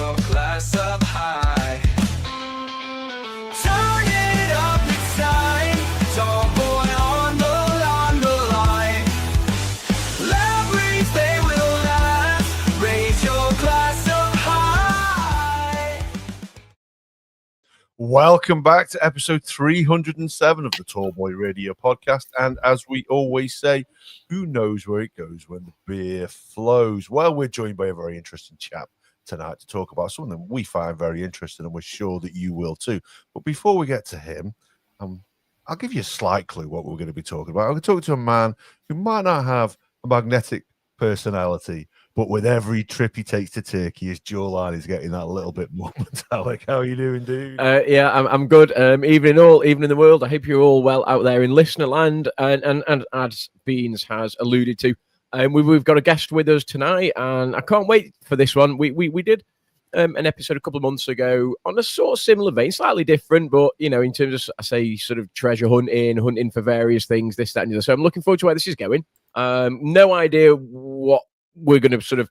your glass up high. Turn it up, it's time. Tall boy on the line. Loud breeze, they will laugh. Raise your glass up high. Welcome back to episode 307 of the Tall Boy Radio podcast. And as we always say, who knows where it goes when the beer flows? Well, we're joined by a very interesting chap tonight to talk about something we find very interesting, and we're sure that you will too. But before we get to him, I'll give you a slight clue what we're going to be talking about. I'm going to talk to a man who might not have a magnetic personality, but with every trip he takes to Turkey, his jawline is getting that little bit more metallic. How are you doing, dude? Yeah, I'm good. Evening in the world. I hope you're all well out there in listener land. And as Beans has alluded to, we've got a guest with us tonight, and I can't wait for this one. We did an episode a couple of months ago on a sort of similar vein, slightly different, but in terms of, I say, sort of treasure hunting for various things, this, that, and the other. So I'm looking forward to where this is going. No idea what we're going to sort of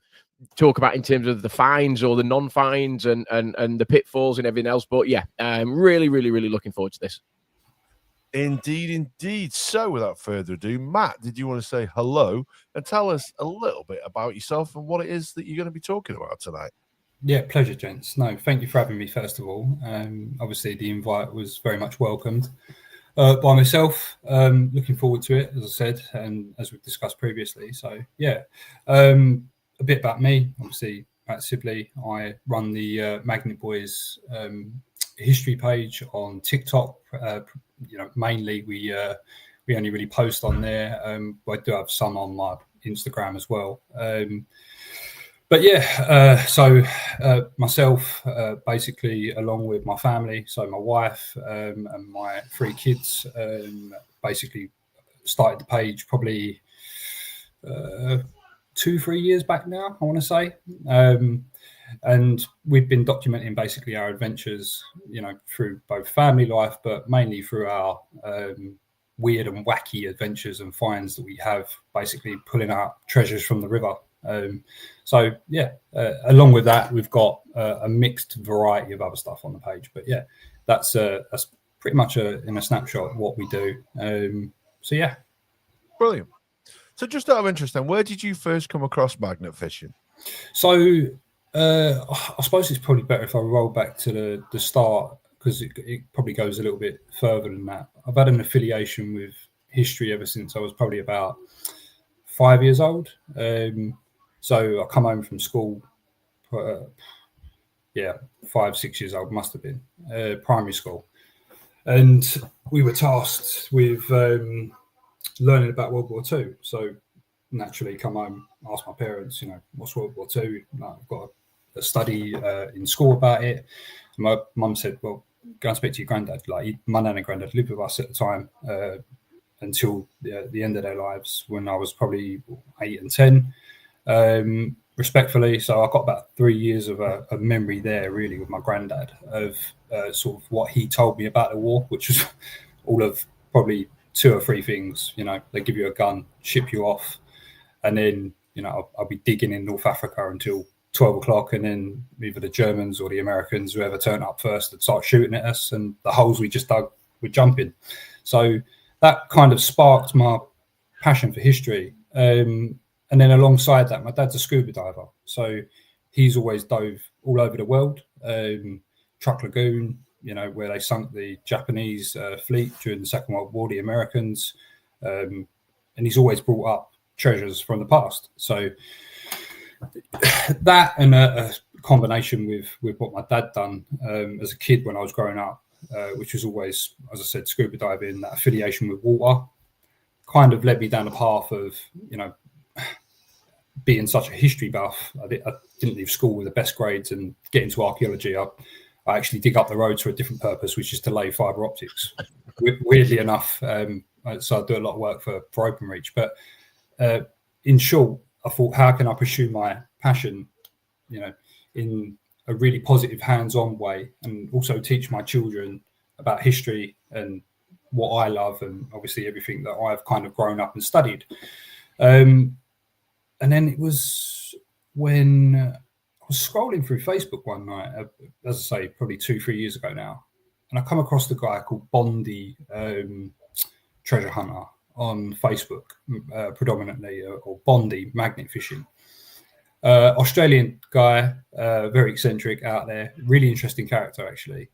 talk about in terms of the fines or the non-fines and the pitfalls and everything else. But yeah, really, really, really looking forward to this. Indeed. So without further ado, Matt, did you want to say hello and tell us a little bit about yourself and what it is that you're going to be talking about tonight? Yeah, pleasure, gents. No, thank you for having me, first of all. Obviously, the invite was very much welcomed by myself. Looking forward to it, as I said, and as we've discussed previously. So, yeah, a bit about me. Obviously, Matt Sibley. I run the Magnet Boys history page on TikTok. Mainly we only really post on there. I do have some on my Instagram as well. But yeah, so myself, basically, along with my family, so my wife and my 3 kids, basically started the page probably 2-3 years back now, I want to say. And we've been documenting basically our adventures, through both family life, but mainly through our weird and wacky adventures and finds that we have, basically pulling out treasures from the river. So yeah, along with that, we've got a mixed variety of other stuff on the page. But yeah, that's pretty much in a snapshot what we do. So yeah, Brilliant. So just out of interest, then, where did you first come across magnet fishing? So I suppose it's probably better if I roll back to the start, because it probably goes a little bit further than that. I've had an affiliation with history ever since I was probably about 5 years old. So I come home from school, 5-6 years old, must have been, primary school. And we were tasked with learning about World War II. So naturally come home, ask my parents, what's World War II? I've got a study in school about it. And my mum said, well, go and speak to your granddad. Like, my nan and granddad lived with us at the time until the end of their lives, when I was probably 8 and 10. Respectfully, so I got about 3 years of a memory there, really, with my granddad, of sort of what he told me about the war, which was all of probably 2 or 3 things. They give you a gun, ship you off, and then I'll be digging in North Africa until 12 o'clock, and then either the Germans or the Americans, whoever turned up first, would start shooting at us, and the holes we just dug would jump in. So that kind of sparked my passion for history. And then alongside that, my dad's a scuba diver. So he's always dove all over the world. Truck Lagoon, where they sunk the Japanese fleet during the Second World War, the Americans. And he's always brought up treasures from the past. So that, and a combination with what my dad done as a kid when I was growing up, which was always, as I said, scuba diving, that affiliation with water, kind of led me down the path of, being such a history buff. I didn't leave school with the best grades and get into archaeology. I actually dig up the roads for a different purpose, which is to lay fibre optics. Weirdly enough, so I do a lot of work for Openreach. But in short, I thought, how can I pursue my passion, in a really positive, hands-on way, and also teach my children about history and what I love, and obviously everything that I've kind of grown up and studied. And then it was when was scrolling through Facebook one night, as I say, probably 2-3 years ago now, and I come across the guy called Bondi Treasure Hunter on Facebook, predominantly, or Bondi Magnet Fishing. Australian guy, very eccentric out there, really interesting character actually.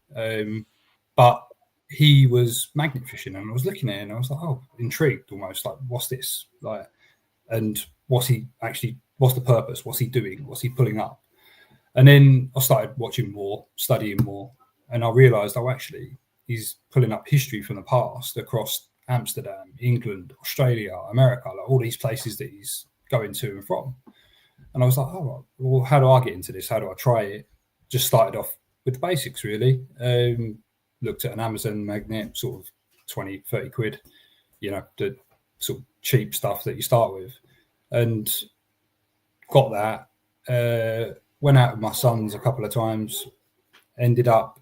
But he was magnet fishing, and I was looking at it and I was like, oh, intrigued almost, like, what's this? Like, and what's the purpose? What's he doing? What's he pulling up? And then I started watching more, studying more, and I realized, oh, actually, he's pulling up history from the past across Amsterdam, England, Australia, America, like all these places that he's going to and from. And I was like, oh, well, how do I get into this? How do I try it? Just started off with the basics, really. Looked at an Amazon magnet, sort of 20, 30 quid, the sort of cheap stuff that you start with. And got that. Went out with my sons a couple of times. Ended up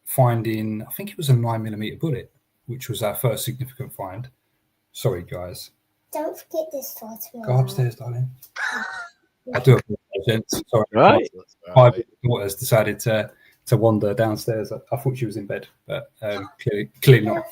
finding, I think it was a 9mm bullet, which was our first significant find. Sorry, guys. Don't forget this photo. Go upstairs, darling. I do apologize. Sorry. Right. My daughter's decided to wander downstairs. I thought she was in bed, but clearly not.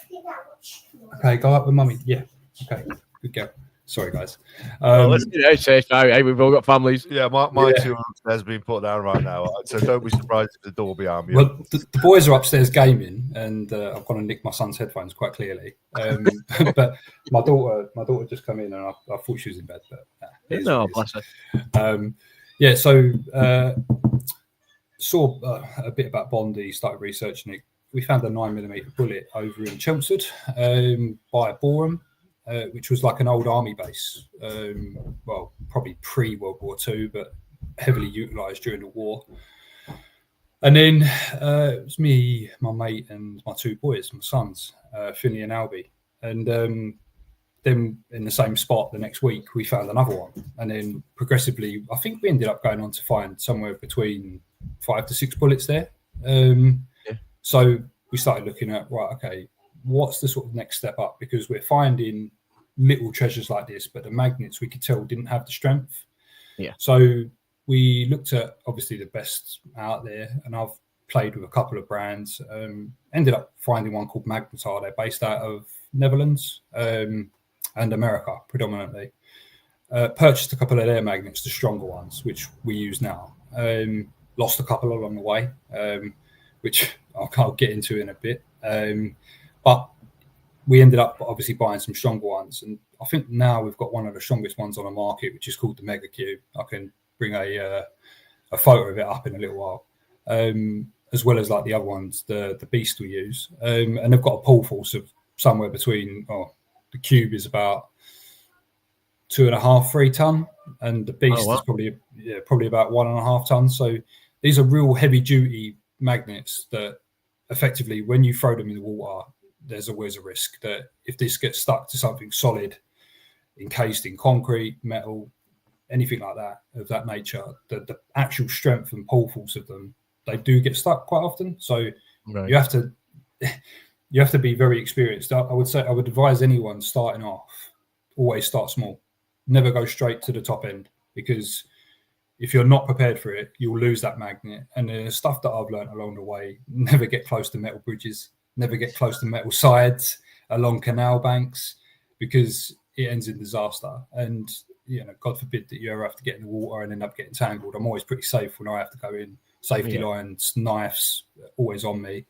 Okay, go up with mummy. Yeah. Okay. Good girl. Sorry, guys. Hey, we've all got families. Yeah, my two are upstairs being put down right now, so don't be surprised if the door behind me. Well, the boys are upstairs gaming, and I've gone and nicked my son's headphones quite clearly. But my daughter just come in, and I thought she was in bed, but No, bless her. Yeah. So saw a bit about Bondi, started researching it. We found a 9mm bullet over in Chelmsford by Boreham. Which was like an old army base, well, probably pre-World War II, but heavily utilised during the war. And then it was me, my mate, and my two boys, my sons, Finley and Albie. And then in the same spot the next week, we found another one. And then progressively, I think we ended up going on to find somewhere between 5 to 6 bullets there. So we started looking at, right, okay, what's the sort of next step up? Because we're finding little treasures like this, but the magnets, we could tell, didn't have the strength. Yeah. So we looked at obviously the best out there, and I've played with a couple of brands. Ended up finding one called Magnetar. They're based out of Netherlands and America predominantly. Purchased a couple of their magnets, the stronger ones, which we use now. Lost a couple along the way, which I'll get into in a bit. But we ended up obviously buying some stronger ones, and I think now we've got one of the strongest ones on the market, which is called the Mega Cube. I can bring a photo of it up in a little while, as well as like the other ones, the Beast we use, and they've got a pull force of somewhere between. The Cube is about 2.5-3 ton, and the Beast is probably about 1.5 tons. So these are real heavy duty magnets that effectively, when you throw them in the water, there's always a risk that if this gets stuck to something solid, encased in concrete, metal, anything like that, of that nature, the actual strength and pull force of them, they do get stuck quite often. So you have to be very experienced. I would say, I would advise anyone starting off, always start small, never go straight to the top end, because if you're not prepared for it, you'll lose that magnet. And there's stuff that I've learned along the way: never get close to metal bridges, never get close to metal sides along canal banks, because it ends in disaster. And God forbid that you ever have to get in the water and end up getting tangled. I'm always pretty safe when I have to go in. Safety lines, knives, always on me.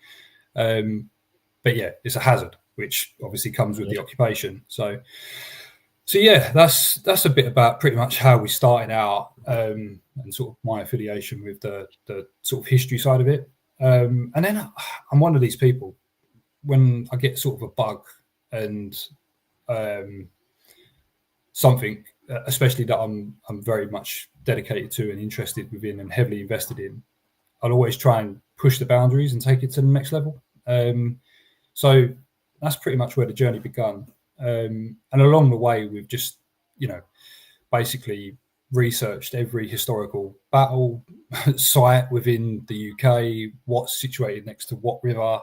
But yeah, it's a hazard, which obviously comes with the occupation. So yeah, that's a bit about pretty much how we started out, and sort of my affiliation with the sort of history side of it. And then I'm one of these people, when I get sort of a bug and something, especially that I'm very much dedicated to and interested within and heavily invested in, I'll always try and push the boundaries and take it to the next level. So that's pretty much where the journey began. And along the way, we've just, basically researched every historical battle site within the UK, what's situated next to what river,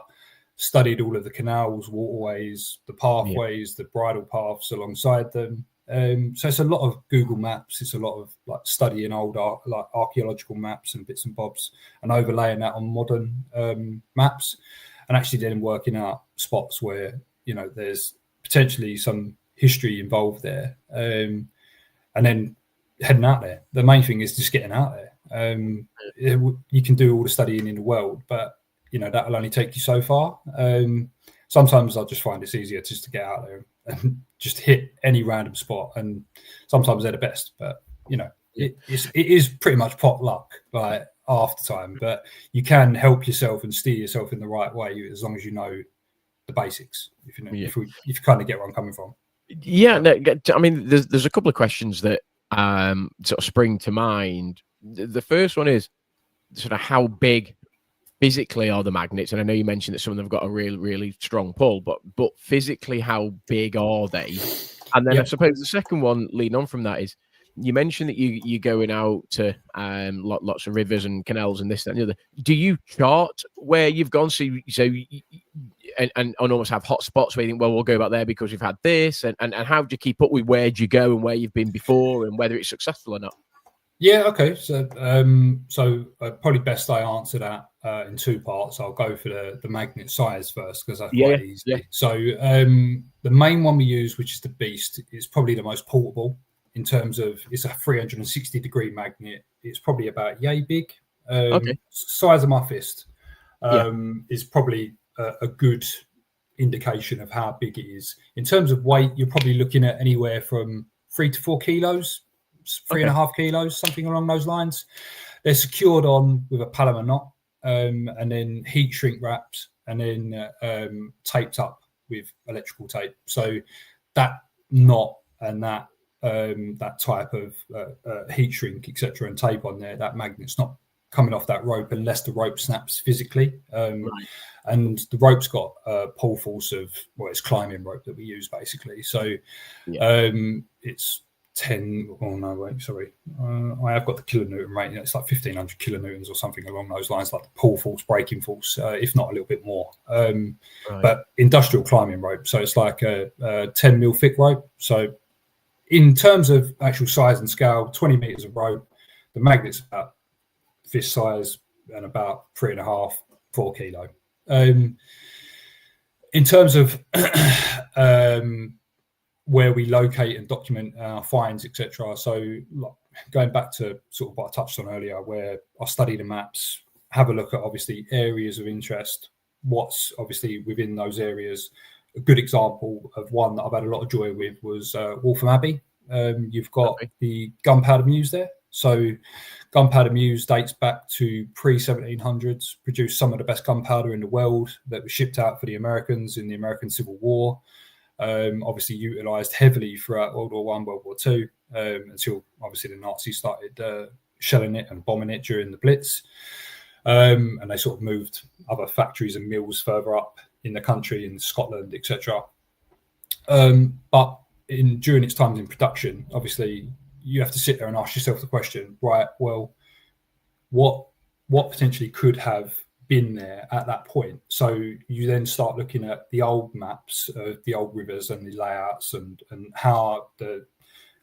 studied all of the canals, waterways, the pathways, the bridle paths alongside them, So it's a lot of Google Maps. It's a lot of like studying old like archaeological maps and bits and bobs, and overlaying that on modern maps, and actually then working out spots where there's potentially some history involved there, and then heading out there. The main thing is just getting out there. You can do all the studying in the world, but that'll only take you so far. Sometimes I just find it's easier just to get out there and just hit any random spot, and sometimes they're the best. But it is pretty much pot luck, like half the time. But you can help yourself and steer yourself in the right way as long as you know the basics. If you kind of get where I'm coming from. Yeah, no, I mean, there's a couple of questions that sort of spring to mind. The first one is sort of how big physically are the magnets, and I know you mentioned that some of them have got a really, really strong pull, but physically, how big are they? And then I suppose the second one, leading on from that, is you mentioned that you're going out to lots of rivers and canals and this, that, and the other. Do you chart where you've gone? And almost have hot spots where you think, well, we'll go back there because we've had this, and how do you keep up with where do you go and where you've been before and whether it's successful or not? Yeah, okay. So, probably best I answer that in two parts. I'll go for the magnet size first because that's quite easy. Yeah. So, the main one we use, which is the Beast, is probably the most portable in terms of it's a 360-degree magnet. It's probably about yay big. Size of my fist is probably a good indication of how big it is. In terms of weight, you're probably looking at anywhere from 3 to 4 kilos. 3.5 kilos, something along those lines. They're secured on with a Palomar knot, and then heat shrink wrapped, and then taped up with electrical tape. So that knot and that type of heat shrink, etc., and tape on there, that magnet's not coming off that rope unless the rope snaps physically. And the rope's got a pull force of, it's climbing rope that we use basically. So it's 10. Oh no, wait, sorry. I have got the kilonewton rating. It's like 1,500 kilonewtons or something along those lines, like the pull force, breaking force, if not a little bit more. But industrial climbing rope. So it's like a 10 mil thick rope. So in terms of actual size and scale, 20 meters of rope, the magnet's about fist size and about 3.5, 4 kilo. In terms of where we locate and document our finds, etc. So going back to sort of what I touched on earlier, where I study the maps, have a look at obviously areas of interest, what's obviously within those areas. A good example of one that I've had a lot of joy with was Waltham Abbey. You've got the Gunpowder Mews there. So Gunpowder Mews dates back to pre-1700s, produced some of the best gunpowder in the world that was shipped out for the Americans in the American Civil War. Obviously utilised heavily throughout World War I, World War II, until obviously the Nazis started shelling it and bombing it during the Blitz. And they sort of moved other factories and mills further up in the country, in Scotland, etc. But during its times in production, obviously you have to sit there and ask yourself the question, right, well, what potentially could have been there at that point? So you then start looking at the old maps of the old rivers and the layouts and how the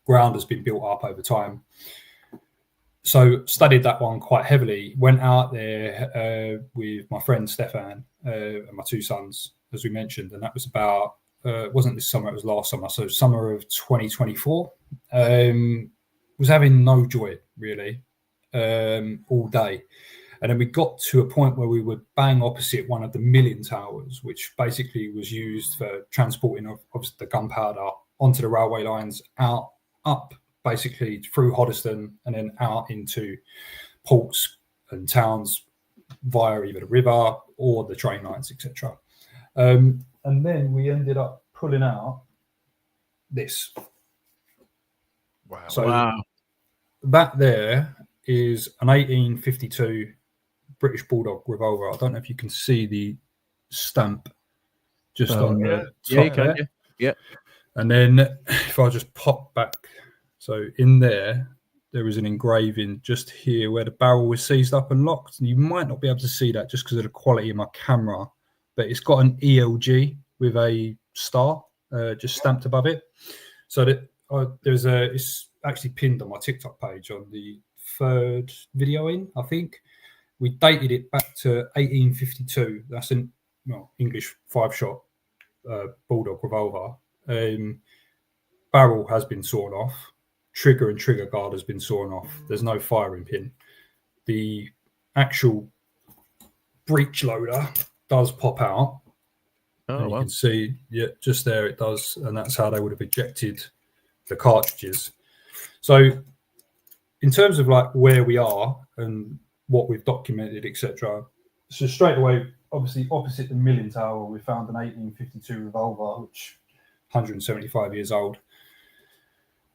ground has been built up over time. So studied that one quite heavily, went out there with my friend Stefan and my two sons, as we mentioned, and that was about, it wasn't this summer, it was last summer, so summer of 2024. Was having no joy really all day. And then we got to a point where we were bang opposite one of the milling towers, which basically was used for transporting obviously the gunpowder onto the railway lines, up basically through Hoddesdon and then out into ports and towns via either the river or the train lines, etc. And then we ended up pulling out this. Wow. So that there is an 1852 British Bulldog revolver. I don't know if you can see the stamp just on the top there. Yeah. And then if I just pop back, so in there is an engraving just here where the barrel was seized up and locked. And you might not be able to see that just because of the quality of my camera, but it's got an ELG with a star just stamped above it. So that it's actually pinned on my TikTok page on the third video in, I think. We dated it back to 1852. That's an English 5-shot bulldog revolver. Barrel has been sawn off. Trigger and trigger guard has been sawn off. There's no firing pin. The actual breech loader does pop out. Oh, You can see, just there it does, and that's how they would have ejected the cartridges. So, in terms of like where we are and what we've documented, etc. So straight away, obviously opposite the milling tower, we found an 1852 revolver, which 175 years old.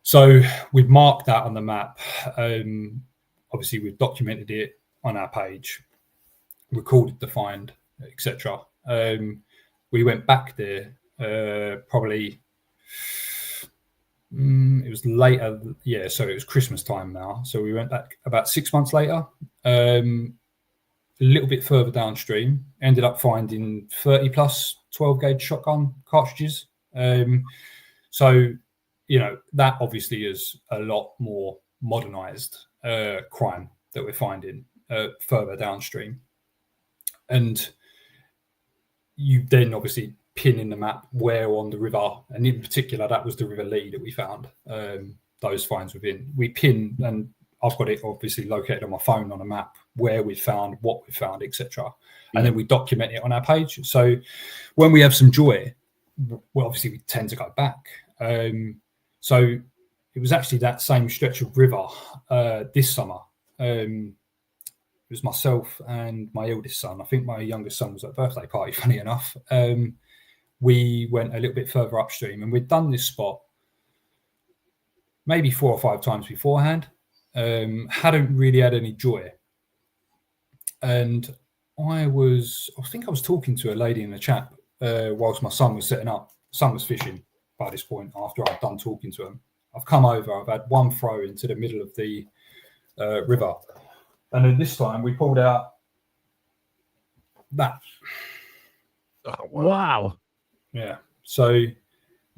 So we've marked that on the map. Obviously, we've documented it on our page, recorded the find, etc. We went back there probably. It was later, so it was Christmas time now. So we went back about 6 months later, a little bit further downstream, ended up finding 30 plus 12 gauge shotgun cartridges. So, that obviously is a lot more modernized crime that we're finding further downstream. And you then obviously pin in the map where on the river, and in particular that was the River Lee that we found those finds within. We pin, and I've got it obviously located on my phone on a map where we found, what we found, etc. And then we document it on our page. So when we have some joy, well, obviously we tend to go back. So it was actually that same stretch of river this summer. It was myself and my eldest son. I think my youngest son was at a birthday party, funny enough. We went a little bit further upstream, and we'd done this spot maybe 4 or 5 times beforehand. Hadn't really had any joy. And I think I was talking to a lady in the chat whilst my son was setting up. Son was fishing by this point after I'd done talking to him. I've come over, I've had one throw into the middle of the river. And then this time we pulled out that. Oh, wow. Yeah. So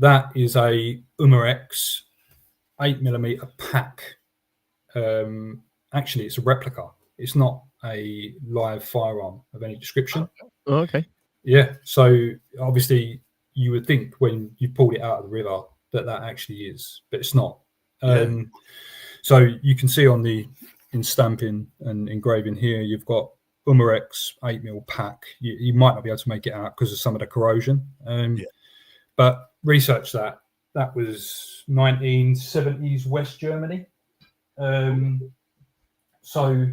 that is a Umarex 8mm pack. Actually, it's a replica. It's not a live firearm of any description. Oh, okay. Yeah. So obviously you would think when you pulled it out of the river that actually is, but it's not. So you can see on the stamping and engraving here, you've got Umarex 8mm pack. You might not be able to make it out because of some of the corrosion. But research that. That was 1970s West Germany. So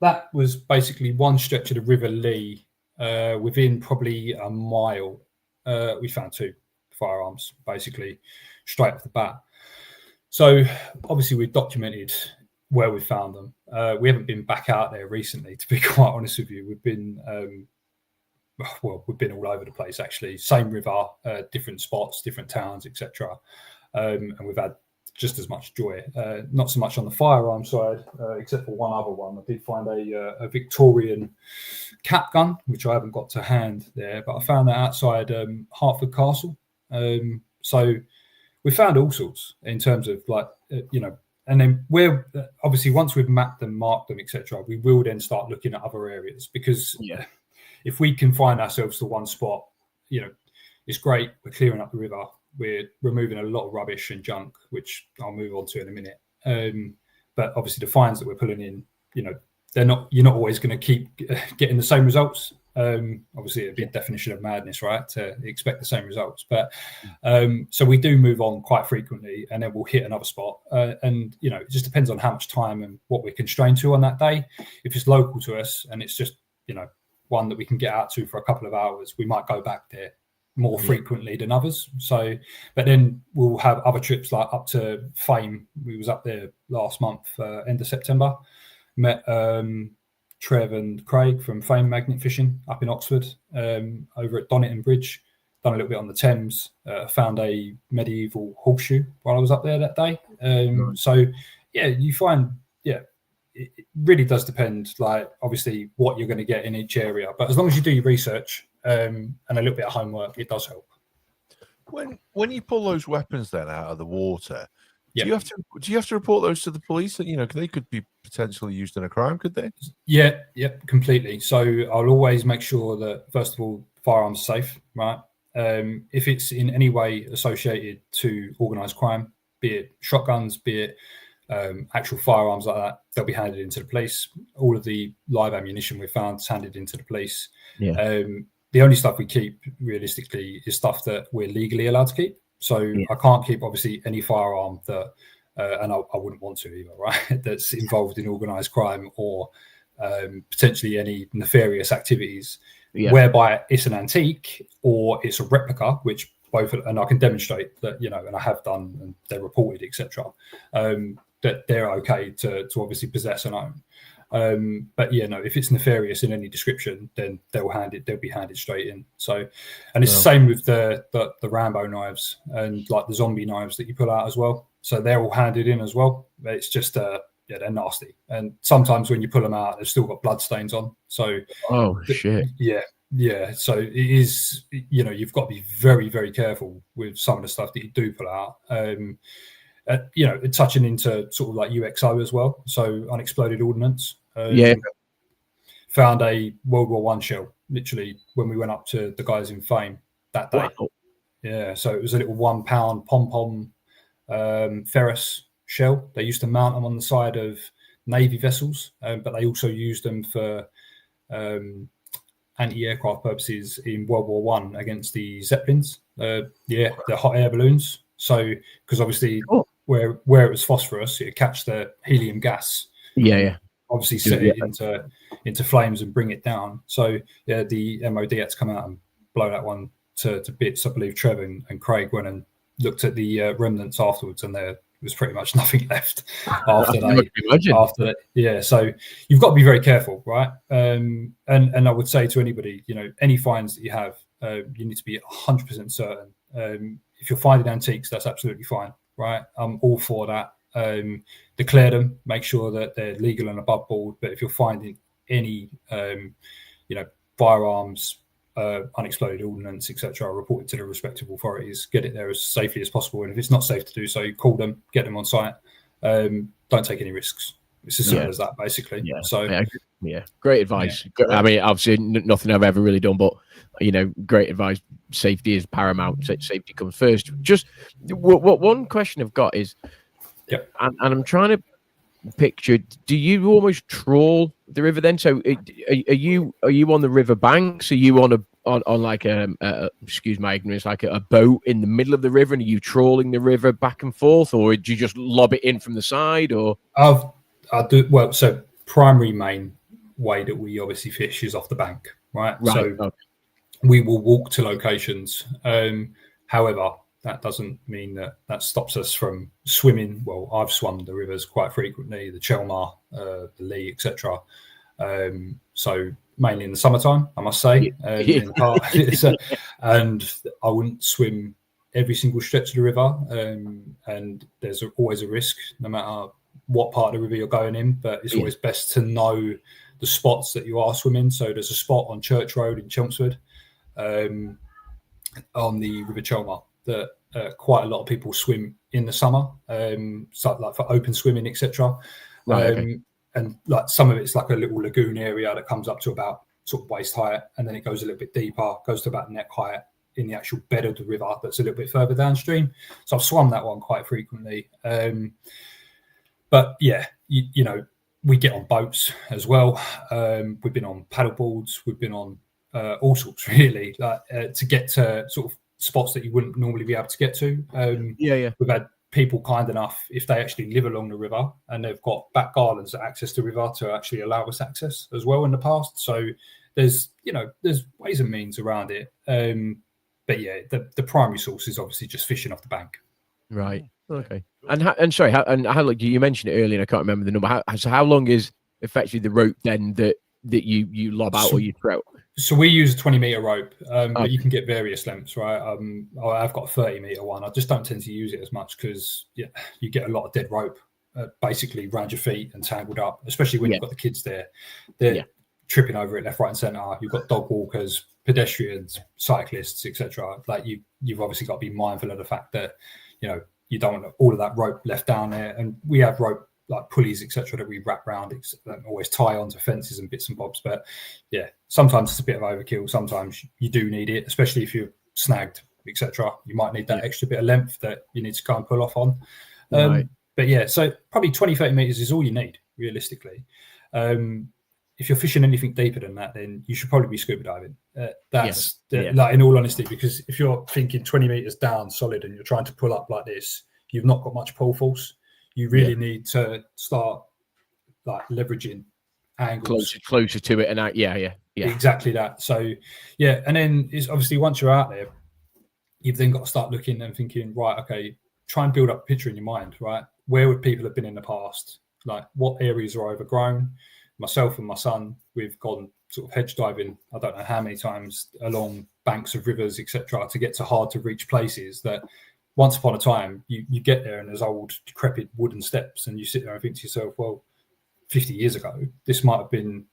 that was basically one stretch of the River Lee. Within probably a mile, we found 2 firearms, basically, straight off the bat. So obviously we've documented where we found them. We haven't been back out there recently, to be quite honest with you. We've been, we've been all over the place, actually. Same river, different spots, different towns, etc. And we've had just as much joy. Not so much on the firearm side, except for one other one. I did find a Victorian cap gun, which I haven't got to hand there, but I found that outside Hertford Castle. So we found all sorts in terms of and then we're obviously, once we've mapped them, marked them, etc., we will then start looking at other areas, because if we confine ourselves to one spot, it's great. We're clearing up the river. We're removing a lot of rubbish and junk, which I'll move on to in a minute. But obviously the finds that we're pulling in, you're not always going to keep getting the same results. Obviously it'd be a definition of madness, right, to expect the same results. But so we do move on quite frequently, and then we'll hit another spot. And it just depends on how much time and what we're constrained to on that day. If it's local to us and it's just, one that we can get out to for a couple of hours, we might go back there more frequently than others. So, but then we'll have other trips, like up to Fame. We was up there last month, end of September, met Trev and Craig from Fame Magnet Fishing up in Oxford, over at Donington Bridge. Done a little bit on the Thames, found a medieval horseshoe while I was up there that day. So yeah, you find, it really does depend, like obviously what you're going to get in each area, but as long as you do your research and a little bit of homework, it does help. when you pull those weapons then out of the water, Yeah. do you have to report those to the police? You know, they could be potentially used in a crime, could they? Yeah, completely. So I'll always make sure that, first of all, firearms are safe, right? If it's in any way associated to organised crime, be it shotguns, be it actual firearms like that, they'll be handed into the police. All of the live ammunition we've found is handed into the police. Yeah. The only stuff we keep realistically is stuff that we're legally allowed to keep. So I can't keep obviously any firearm that, and I wouldn't want to either, right? That's involved in organised crime or potentially any nefarious activities, whereby it's an antique or it's a replica, which both, and I can demonstrate that, you know, and I have done, and they're reported, etc. That they're okay to obviously possess and own. But yeah, no, if it's nefarious in any description, then they'll be handed straight in. So, and it's the same with the Rambo knives and like the zombie knives that you pull out as well. So they're all handed in as well. It's just they're nasty. And sometimes when you pull them out, they've still got blood stains on. So shit. Yeah. So it is, you know, you've got to be very, very careful with some of the stuff that you do pull out. You know, touching into sort of like UXO as well. So unexploded ordnance. Found a World War I shell, literally, when we went up to the guys in Fame that day. Wow. Yeah, so it was a little 1 pound pom-pom ferrous shell. They used to mount them on the side of Navy vessels, but they also used them for anti-aircraft purposes in World War I against the Zeppelins, the hot air balloons. So, because obviously where it was phosphorus, it catch the helium gas. Obviously set it into flames and bring it down. So yeah, the MOD had to come out and blow that one to bits. I believe Trevor and Craig went and looked at the remnants afterwards, and there was pretty much nothing left after that. Yeah, so you've got to be very careful, right? And I would say to anybody, you know, any finds that you have, you need to be 100% certain. If you're finding antiques, that's absolutely fine, right? I'm all for that. Declare them, make sure that they're legal and above board. But if you're finding any, you know, firearms, unexploded ordnance, etc., report it to the respective authorities. Get it there as safely as possible. And if it's not safe to do so, you call them, get them on site. Don't take any risks. It's as simple as that, basically. Yeah. So great advice. I mean, obviously, nothing I've ever really done, but you know, great advice. Safety is paramount. Safety comes first. Just what one question I've got is, and I'm trying to picture, do you almost trawl the river then? So are you on the river banks? Are you on like excuse my ignorance, like a boat in the middle of the river, and are you trawling the river back and forth, or do you just lob it in from the side? Or I do well. So primary main way that we obviously fish is off the bank, right? So we will walk to locations. However, that doesn't mean that stops us from swimming. Well, I've swum the rivers quite frequently, the Chelmar, the Lee, etc. So mainly in the summertime, I must say. In the park. And I wouldn't swim every single stretch of the river. And there's always a risk, no matter what part of the river you're going in. But it's always best to know the spots that you are swimming. So there's a spot on Church Road in Chelmsford, on the River Chelmar, that quite a lot of people swim in the summer, so like for open swimming, etc. And like some of it's like a little lagoon area that comes up to about sort of waist height, and then it goes a little bit deeper, goes to about neck height in the actual bed of the river that's a little bit further downstream. So I've swum that one quite frequently. But yeah, you know, we get on boats as well. We've been on paddle boards, we've been on all sorts really, to get to sort of spots that you wouldn't normally be able to get to. We've had people kind enough, if they actually live along the river and they've got back gardens that access the river, to actually allow us access as well in the past. So there's ways and means around it. But yeah, the primary source is obviously just fishing off the bank. Right. Okay. And sorry, how like you mentioned it earlier, and I can't remember the number. How long is effectively the rope then that you lob out or you throw? So we use a 20-meter rope, but you can get various lengths, right? I've got a 30-meter one. I just don't tend to use it as much because you get a lot of dead rope basically around your feet and tangled up, especially when you've got the kids there. They're tripping over it left, right, and centre. You've got dog walkers, pedestrians, cyclists, etc. Like you've obviously got to be mindful of the fact that you don't want all of that rope left down there, and we have rope like pulleys, etc., that we wrap around, don't always tie onto fences and bits and bobs. But yeah, sometimes it's a bit of overkill. Sometimes you do need it, especially if you're snagged, etc. You might need that extra bit of length that you need to go and pull off on. Right. But yeah, so probably 20-30 meters is all you need realistically. If you're fishing anything deeper than that, then you should probably be scuba diving. Like, in all honesty, because if you're thinking 20 meters down solid and you're trying to pull up like this, you've not got much pull force. You really need to start like leveraging angles closer to it, and exactly that. So yeah, and then it's obviously once you're out there, you've then got to start looking and thinking, right, okay, try and build up a picture in your mind, right? Where would people have been in the past? Like, what areas are overgrown? Myself and my son, we've gone sort of hedge diving, I don't know how many times, along banks of rivers, etc., to get to hard to reach places that once upon a time you get there and there's old decrepit wooden steps, and you sit there and think to yourself, well, 50 years ago, this might have been,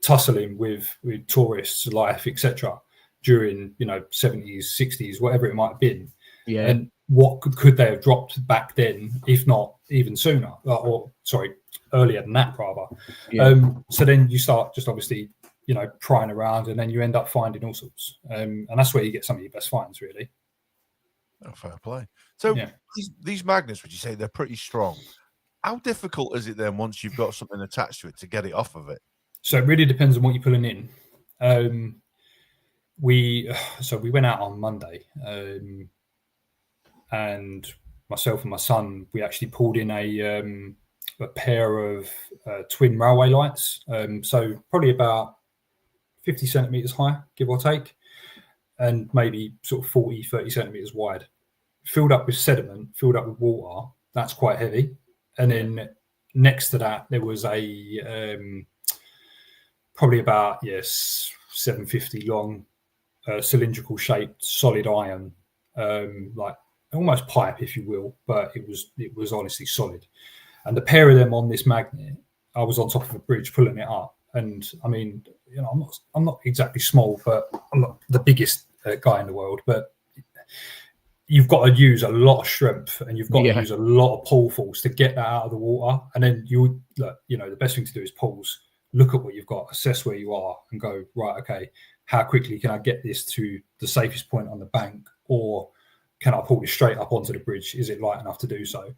tussling with tourists' life, etc., during 70s, 60s, whatever it might have been. Yeah. And what could they have dropped back then, if not even sooner, earlier than that, rather. So then you start just obviously prying around, and then you end up finding all sorts, and that's where you get some of your best finds, really. Oh, fair play. So these magnets, would you say they're pretty strong? How difficult is it then, once you've got something attached to it, to get it off of it? So it really depends on what you're pulling in. We went out on Monday, and myself and my son, we actually pulled in a pair of twin railway lights, so probably about 50 centimeters high, give or take, and maybe sort of 30 centimeters wide, filled up with sediment, filled up with water. That's quite heavy. And then next to that, there was a probably about 750 long, cylindrical shaped solid iron, like almost pipe, if you will, but it was honestly solid. And the pair of them on this magnet, I was on top of a bridge pulling it up, and I mean, I'm not exactly small, but I'm not the biggest guy in the world, but you've got to use a lot of strength, and you've got to use a lot of pull force to get that out of the water. And then the best thing to do is pause, look at what you've got, assess where you are, and go, right, okay, how quickly can I get this to the safest point on the bank, or can I pull this straight up onto the bridge? Is it light enough to do so?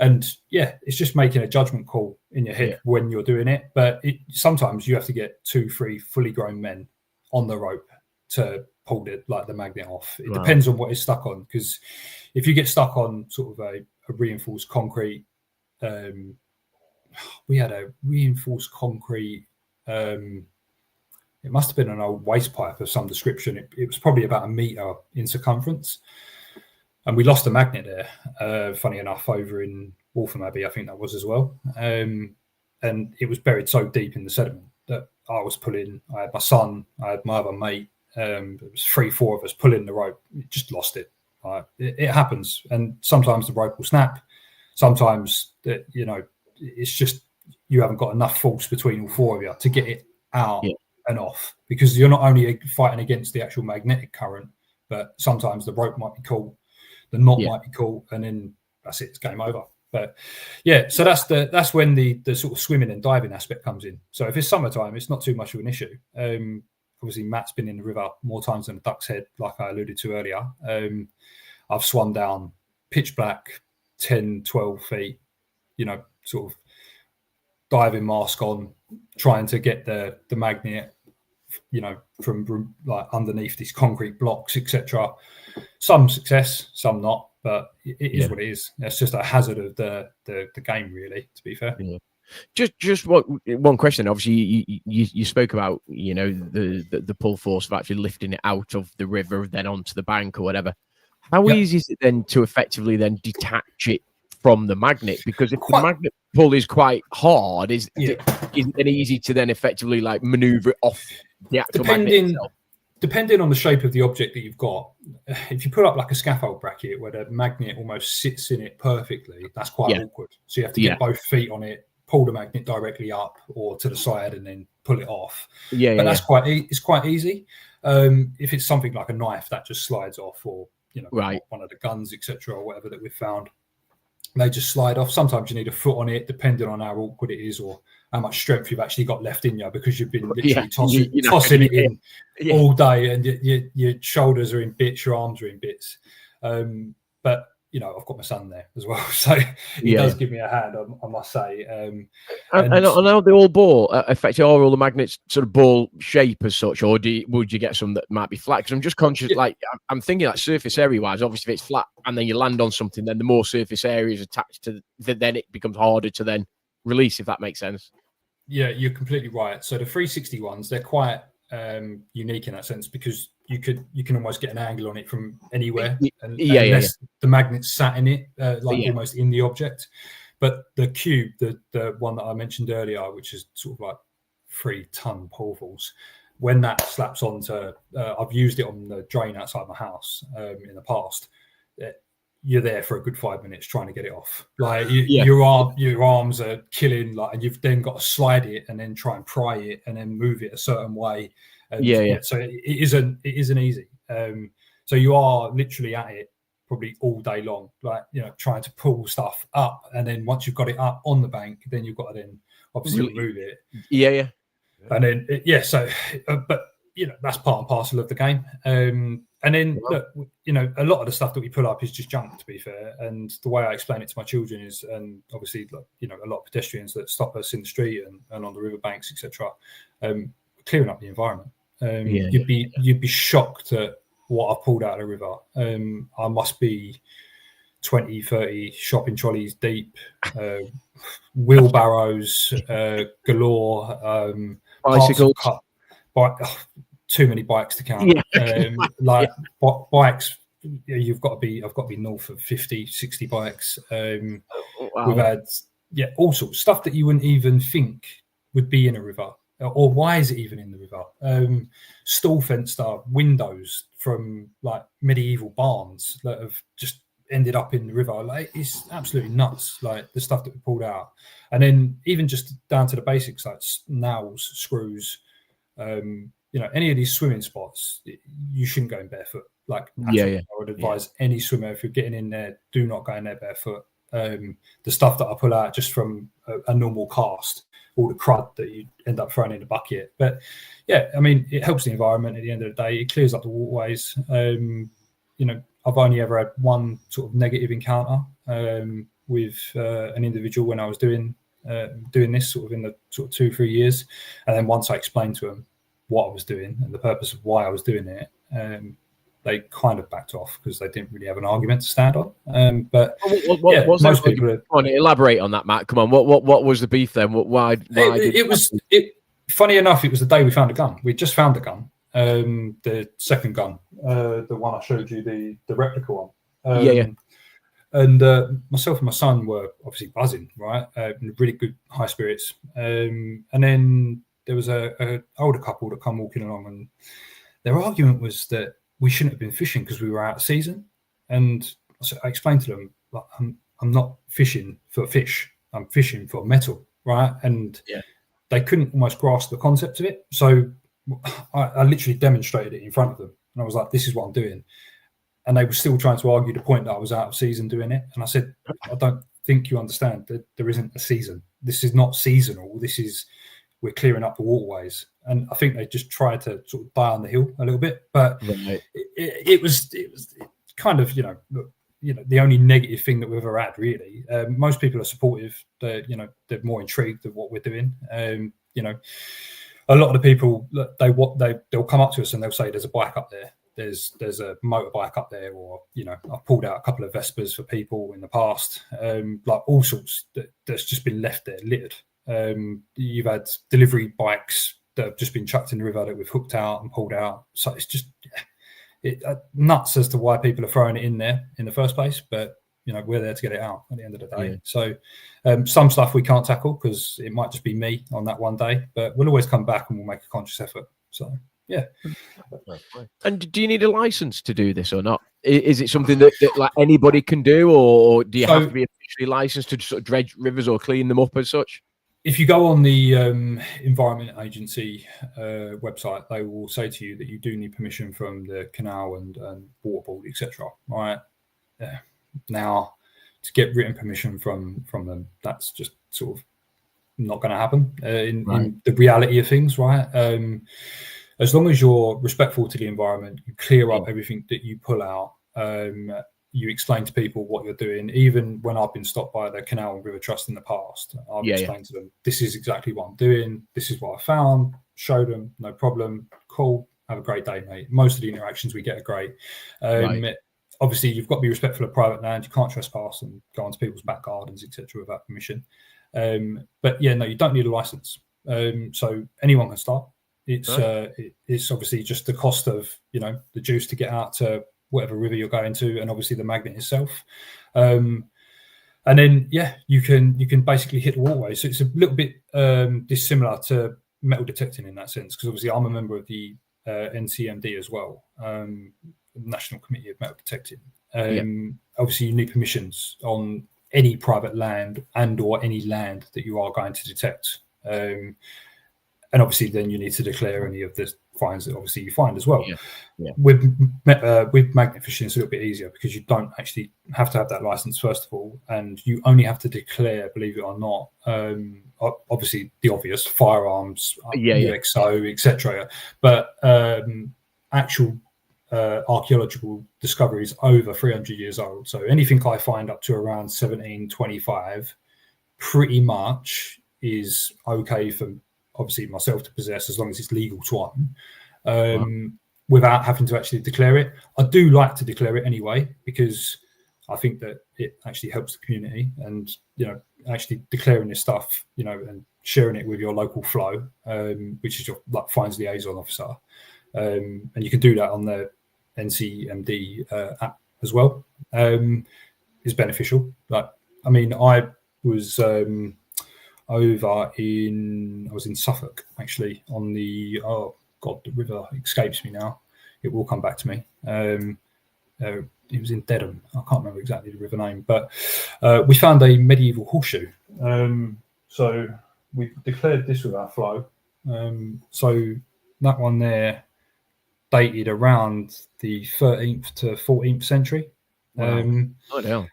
And it's just making a judgment call in your head when you're doing it. But sometimes you have to get 2-3 fully grown men on the rope to pull the magnet off. It depends on what it's stuck on, because if you get stuck on sort of a reinforced concrete, we had a reinforced concrete, it must have been an old waste pipe of some description. It was probably about 1 meter in circumference, and we lost a magnet there, funny enough, over in Waltham Abbey, I think that was as well. And it was buried so deep in the sediment that I was pulling. I had my son, I had my other mate, it was 3-4 of us pulling the rope. It just lost it. It happens, and sometimes the rope will snap. Sometimes it's just you haven't got enough force between all 4 of you to get it out and off, because you're not only fighting against the actual magnetic current, but sometimes the rope might be caught, the knot might be caught, and then that's it, it's game over. But so that's when the sort of swimming and diving aspect comes in. So if it's summertime, it's not too much of an issue. Obviously, Matt's been in the river more times than a duck's head, like I alluded to earlier. I've swum down pitch black, 10, 12 feet, sort of diving mask on, trying to get the magnet, from like underneath these concrete blocks, etc. Some success, some not, but it is what it is. It's just a hazard of the game, really, to be fair. Yeah. Just one question. Obviously, you spoke about the pull force of actually lifting it out of the river, then onto the bank or whatever. How easy is it then to effectively then detach it from the magnet? Because if the magnet pull is quite hard, is it then easy to then effectively like maneuver it off the actual magnet itself? Depending on the shape of the object that you've got, if you put up like a scaffold bracket where the magnet almost sits in it perfectly, that's quite awkward. So you have to get both feet on it, pull the magnet directly up or to the side and then pull it off. Yeah, But that's it's quite easy. If it's something like a knife that just slides off, or right, one of the guns, etc., or whatever that we've found, they just slide off. Sometimes you need a foot on it, depending on how awkward it is or how much strength you've actually got left in you, because you've been literally tossing it in all day, and your shoulders are in bits, your arms are in bits. But I've got my son there as well, so he does give me a hand, I must say. And how the all ball affect all the magnets sort of ball shape as such, or would you get some that might be flat? Because I'm just conscious, like I'm thinking like surface area wise. Obviously, if it's flat and then you land on something, then the more surface area is attached to, then it becomes harder to then release. If that makes sense. Yeah, you're completely right. So the 360 ones, they're quite unique in that sense, because you can almost get an angle on it from anywhere, unless the magnet's sat in it, almost in the object. But the cube, the one that I mentioned earlier, which is sort of like 3-ton pole vaults, when that slaps onto, I've used it on the drain outside my house in the past. You're there for a good 5 minutes trying to get it off. Like your arms are killing, and you've then got to slide it and then try and pry it and then move it a certain way. So it isn't easy. So you are literally at it probably all day long, trying to pull stuff up, and then once you've got it up on the bank, then you've got to then obviously remove it. And then but that's part and parcel of the game. And then look, a lot of the stuff that we pull up is just junk, to be fair. And the way I explain it to my children is, and obviously, a lot of pedestrians that stop us in the street and on the riverbanks, etc., clearing up the environment. You'd be shocked at what I've pulled out of the river. I must be 20, 30 shopping trolleys deep, wheelbarrows galore, bicycles. Too many bikes to count. Bikes, I've got to be north of 50, 60 bikes. We've had all sorts of stuff that you wouldn't even think would be in a river, or why is it even in the river? Stall fenced windows from medieval barns that have just ended up in the river. It's absolutely nuts, the stuff that we pulled out. And then even just down to the basics, like nails, screws, any of these swimming spots, you shouldn't go in barefoot. I would advise any swimmer, if you're getting in there, do not go in there barefoot. The stuff that I pull out just from a normal cast, all the crud that you end up throwing in the bucket. But it helps the environment at the end of the day. It clears up the waterways. I've only ever had one sort of negative encounter with an individual when I was doing this sort of in the sort of 2-3 years. And then once I explained to them what I was doing and the purpose of why I was doing it, they kind of backed off because they didn't really have an argument to stand on. But most people are... Come on, elaborate on that, Matt. Come on, what was the beef then? Why funny enough, it was the day we found a gun. We just found the gun, the second gun, the one I showed you, the replica one. And myself and my son were obviously buzzing, right? In really good high spirits. And then there was a older couple that come walking along, and their argument was that we shouldn't have been fishing because we were out of season. And so I explained to them, I'm not fishing for fish. I'm fishing for metal, right? And they couldn't almost grasp the concept of it. So I literally demonstrated it in front of them, and I was like, "This is what I'm doing." And they were still trying to argue the point that I was out of season doing it. And I said, "I don't think you understand that there isn't a season. This is not seasonal. We're clearing up the waterways." And I think they just tried to sort of die on the hill a little bit, but it was kind of the only negative thing that we've ever had, really. Most people are supportive. They're more intrigued of what we're doing. A lot of the people, they'll come up to us and they'll say, "There's a bike up there. There's a motorbike up there," or I've pulled out a couple of Vespers for people in the past, all sorts that's just been left there littered. You've had delivery bikes that have just been chucked in the river that we've hooked out and pulled out. So it's just nuts as to why people are throwing it in there in the first place. But we're there to get it out at the end of the day. So some stuff we can't tackle because it might just be me on that one day, but we'll always come back and we'll make a conscious effort. So yeah. And do you need a license to do this or not? Is it something that like anybody can do, or do you have to be officially licensed to sort of dredge rivers or clean them up as such? if you go on the Environment Agency website, they will say to you that you do need permission from the canal and water board, etc. Right? Now, to get written permission from them, that's just sort of not going to happen in the reality of things, right? As long as you're respectful to the environment, you clear up everything that you pull out. You explain to people what you're doing. Even when I've been stopped by the Canal and River Trust in the past, I've explained to them, this is exactly what I'm doing. This is what I found. Show them, no problem. Cool. Have a great day, mate. Most of the interactions we get are great. Obviously, you've got to be respectful of private land. You can't trespass and go onto people's back gardens, etc., without permission. But yeah, no, you don't need a license. So anyone can start. It's obviously just the cost of the juice to get out to whatever river you're going to, and obviously the magnet itself. And then you can basically hit the waterway. So it's a little bit dissimilar to metal detecting in that sense, because obviously I'm a member of the NCMD as well, National Committee of Metal Detecting. Obviously you need permissions on any private land and or any land that you are going to detect. And obviously then you need to declare any of the finds that obviously you find as well. With magnet fishing, it's a little bit easier because you don't actually have to have that license first of all, and you only have to declare, believe it or not, obviously the obvious firearms, UXO, etc. But actual archaeological discoveries over 300 years old. So anything I find up to around 1725 pretty much is okay for obviously myself to possess, as long as it's legal to own, without having to actually declare it. I do like to declare it anyway, because I think that it actually helps the community, and actually declaring this stuff, and sharing it with your local flow, which is your fines liaison officer, and you can do that on the NCMD app as well, is beneficial. I was I was in Suffolk actually on the the river escapes me now. It will come back to me. It was in Dedham. I can't remember exactly the river name, but we found a medieval horseshoe. So we declared this with our flow. So that one there dated around the 13th to 14th century. Wow.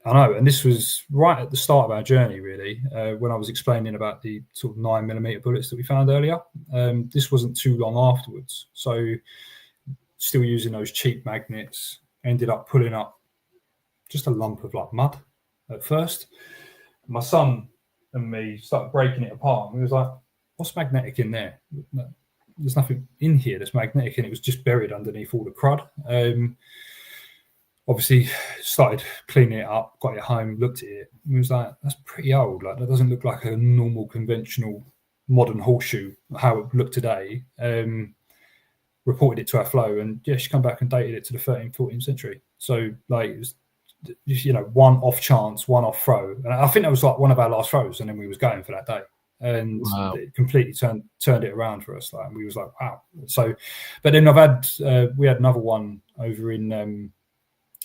I know, and this was right at the start of our journey, really, when I was explaining about the sort of 9mm bullets that we found earlier. This wasn't too long afterwards. So still using those cheap magnets, ended up pulling up just a lump of mud at first. My son and me started breaking it apart. And we was like, what's magnetic in there? There's nothing in here that's magnetic, and it was just buried underneath all the crud. Obviously started cleaning it up, got it home, looked at it, and was like, that's pretty old. That doesn't look like a normal conventional modern horseshoe, how it looked today. Reported it to our flow, and she come back and dated it to the 13th, 14th century. So it was, one off chance, one off throw. And I think that was one of our last throws, and then we was going for that day. And it completely turned it around for us. And we was like, wow. So, but then we had another one over in,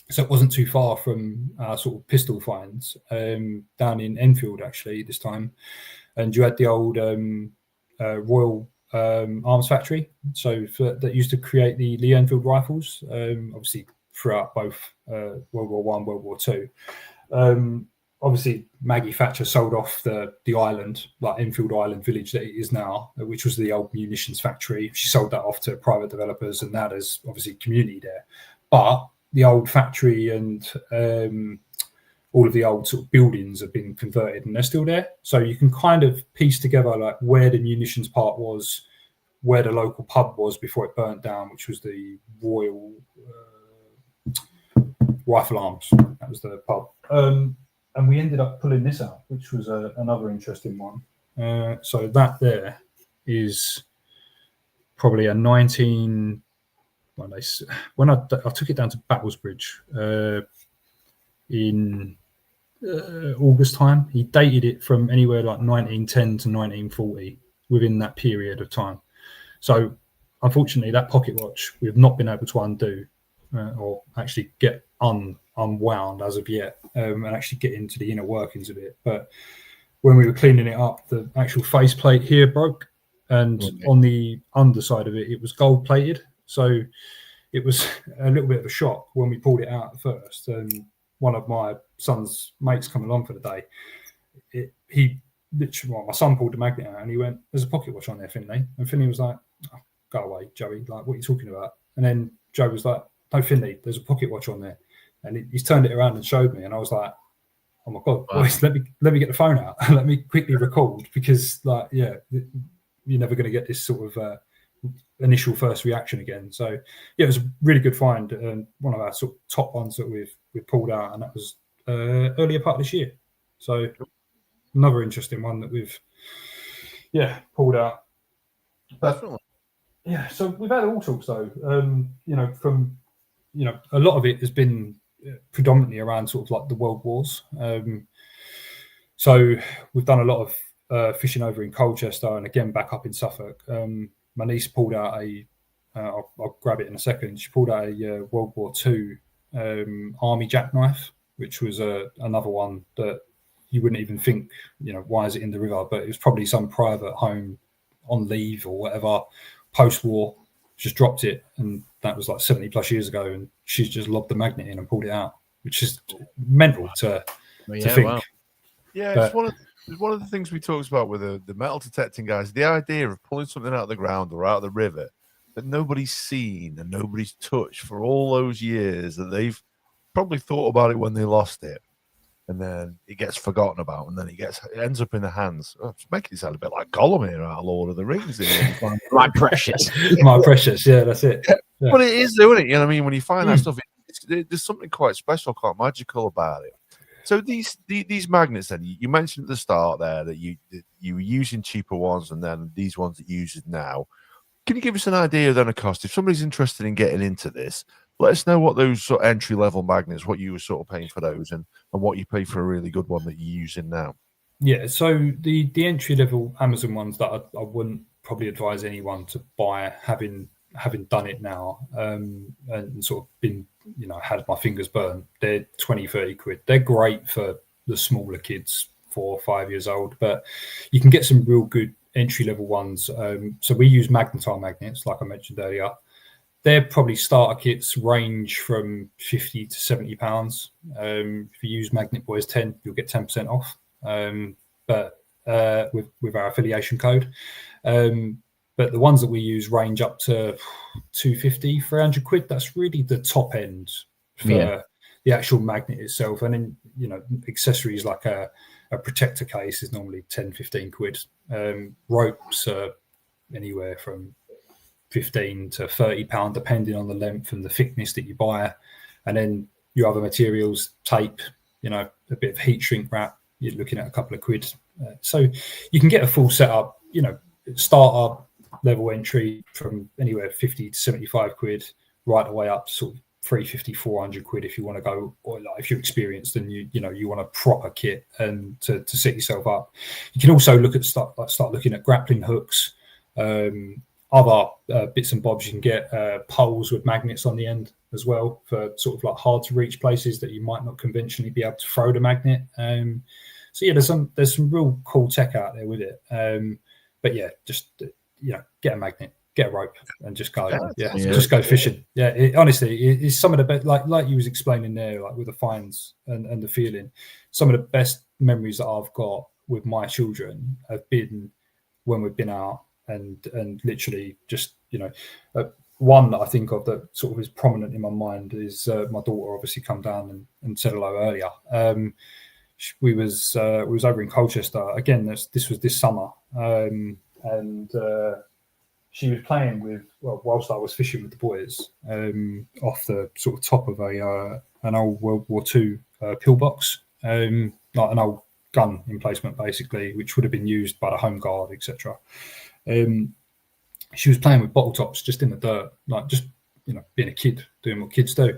so it wasn't too far from our sort of pistol finds, down in Enfield actually this time. And you had the old Royal Arms Factory, so that used to create the Lee Enfield rifles, obviously throughout both World War I, World War II. Obviously Maggie Thatcher sold off the island, Enfield Island Village that it is now, which was the old munitions factory. She sold that off to private developers, and now there's obviously community there. But the old factory and all of the old sort of buildings have been converted, and they're still there. So you can kind of piece together where the munitions part was, where the local pub was before it burnt down, which was the Royal Rifle Arms. That was the pub. And we ended up pulling this out, which was another interesting one. So that there is probably a 19... When I took it down to Battlesbridge in August time, he dated it from anywhere 1910 to 1940 within that period of time. So unfortunately, that pocket watch we have not been able to undo or actually get unwound as of yet, and actually get into the inner workings of it. But when we were cleaning it up, the actual faceplate here broke, and on the underside of it, it was gold plated. So it was a little bit of a shock when we pulled it out at first. And one of my son's mates come along for the day. He literally, my son pulled the magnet out and he went, "There's a pocket watch on there, Finley." And Finley was like, "Oh, go away, Joey. Like, what are you talking about?" And then Joe was like, "No, Finley, there's a pocket watch on there." And he's turned it around and showed me, and I was like, "Oh my god, Wow. boys, let me get the phone out and let me quickly record, because like, yeah, you're never going to get this sort of initial first reaction again." So yeah, it was a really good find, and one of our sort of top ones that we've pulled out, and that was earlier part of this year. So another interesting one that we've pulled out. Definitely. Yeah, so we've had all sorts though. From a lot of it has been predominantly around sort of like the world wars. So we've done a lot of fishing over in Colchester, and again back up in Suffolk. My niece pulled out I'll grab it in a second. She pulled out a World War II army jackknife, which was another one that you wouldn't even think, why is it in the river? But it was probably some private home on leave or whatever, post-war, just dropped it, and that was like 70 plus years ago, and she's just lobbed the magnet in and pulled it out, which is mental to think. Wow. Yeah, But- it's one of the things we talked about with the metal detecting guys. The idea of pulling something out of the ground or out of the river that nobody's seen and nobody's touched for all those years, that they've probably thought about it when they lost it, and then it gets forgotten about, and then it ends up in the hands. Oh, it's making it sound a bit like Gollum here out of Lord of the Rings. My precious. My precious, yeah, that's it. Yeah. But it is, doing it. You know what I mean? When you find that stuff, there's something quite special, quite magical about it. So these magnets, then you mentioned at the start there that you were using cheaper ones, and then these ones that you use now. Can you give us an idea then of cost? If somebody's interested in getting into this, let us know what those sort of entry level magnets, what you were sort of paying for those, and what you pay for a really good one that you're using now. Yeah, so the entry level Amazon ones that I wouldn't probably advise anyone to buy, having done it now, and sort of been, had my fingers burned. They're 20-30 quid. They're great for the smaller kids, 4 or 5 years old, but you can get some real good entry level ones. So we use magnetite magnets, like I mentioned earlier. Their probably starter kits range from £50 to £70. If you use Magnet Boys 10, you'll get 10% off. But with our affiliation code. But the ones that we use range up to 250, 300 quid. That's really the top end for the actual magnet itself. And then, accessories like a protector case is normally 10, 15 quid. Ropes are anywhere from 15 to 30 pound, depending on the length and the thickness that you buy. And then your other materials, tape, a bit of heat shrink wrap, you're looking at a couple of quid. So you can get a full setup, starter level entry from anywhere 50 to 75 quid, right away up to sort of 350, 400 quid if you want to go, or like if you're experienced and you want a proper kit and to set yourself up. You can also look at start looking at grappling hooks, other bits and bobs. You can get poles with magnets on the end as well for sort of like hard to reach places that you might not conventionally be able to throw the magnet. So yeah, there's some real cool tech out there with it. But yeah, just get a magnet, get a rope, and just go. Just go fishing. Yeah, honestly, it's some of the best. Like you was explaining there, like with the finds and the feeling. Some of the best memories that I've got with my children have been when we've been out and literally just one that I think of that sort of is prominent in my mind is my daughter obviously come down and said hello earlier. We was over in Colchester again. This was this summer, and she was playing with, whilst I was fishing with the boys, off the sort of top of an old World War II pillbox, like an old gun emplacement basically, which would have been used by the Home Guard, etc. She was playing with bottle tops just in the dirt, like just being a kid, doing what kids do.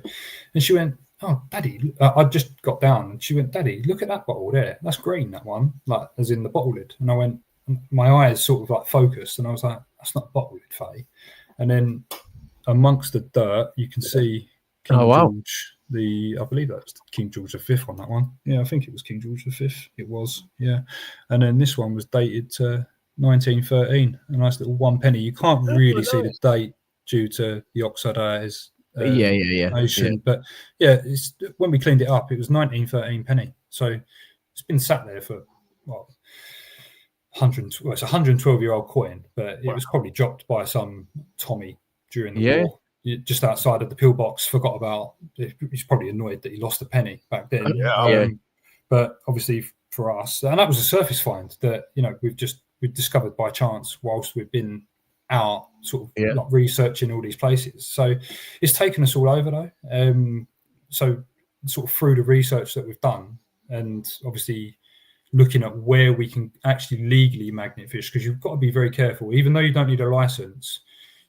And she went, "Oh, Daddy," I just got down and she went, "Daddy, look at that bottle there. That's green, that one," like as in the bottle lid. And I went, my eyes sort of like focused, and I was like, "That's not bottle lid, Faye." And then amongst the dirt, you can see King Oh, wow. George I believe that was King George V on that one. Yeah, I think it was King George V. It was, yeah. And then this one was dated to 1913, a nice little 1 penny. You can't really see the date due to the oxidization. Yeah. But yeah, when we cleaned it up, it was 1913 penny. So it's been sat there for what? It's a 112-year-old coin, but it was probably dropped by some Tommy during the war. Just outside of the pillbox, forgot about. He's probably annoyed that he lost a penny back then. But obviously for us, and that was a surface find that we've discovered by chance whilst we've been out sort of like researching all these places. So it's taken us all over though. So sort of through the research that we've done, and obviously looking at where we can actually legally magnet fish, because you've got to be very careful. Even though you don't need a license,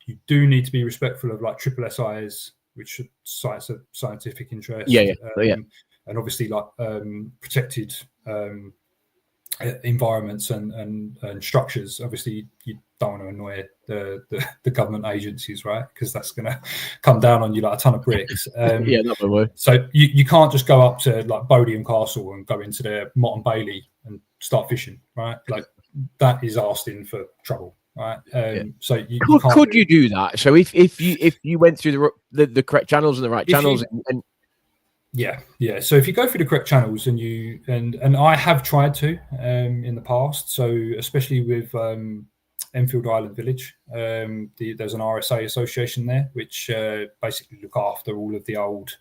you do need to be respectful of like triple SIs, which sites of scientific interest. And obviously like protected environments and structures. Obviously, you don't want to annoy the government agencies, right? Because that's going to come down on you like a ton of bricks. So you can't just go up to like Bodiam Castle and go into their Mott and Bailey and start fishing, right? Like that is asking for trouble, right? So could you do that? So if you went through the correct channels and the right channels and Yeah. So if you go through the correct channels and I have tried to in the past, so especially with Enfield Island Village, there's an RSA association there which basically look after all of the old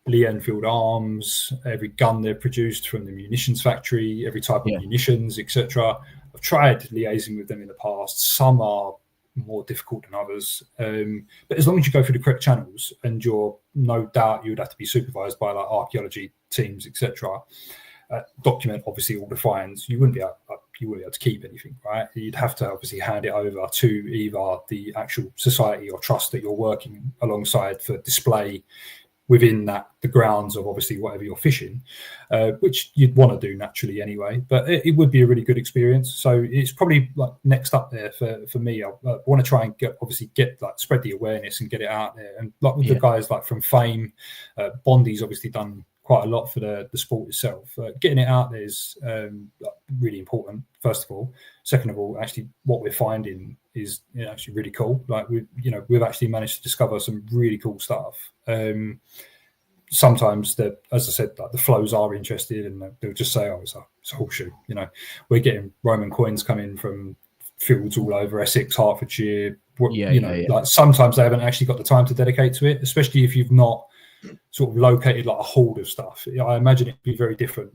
Lee Enfield arms, every gun they've produced from the munitions factory, every type of munitions, etc. I've tried liaising with them in the past. Some are more difficult than others, but as long as you go through the correct channels, and you're no doubt you would have to be supervised by like archaeology teams, etc. Document obviously all the finds. You wouldn't be able to keep anything, right? You'd have to obviously hand it over to either the actual society or trust that you're working alongside for display within the grounds of obviously whatever you're fishing, which you'd want to do naturally anyway. But it would be a really good experience. So it's probably like next up there for me. I want to try and spread the awareness and get it out there. And like with the guys like from Fame, Bondi's obviously done quite a lot for the sport itself. Getting it out there is really important, first of all. Second of all, actually what we're finding is actually really cool. Like we've actually managed to discover some really cool stuff. Sometimes as I said, like the flows are interested, and they'll just say, "Oh, it's a horseshoe." We're getting Roman coins coming from fields all over Essex, Hertfordshire. Like sometimes they haven't actually got the time to dedicate to it, especially if you've not sort of located like a hold of stuff. I imagine it'd be very different.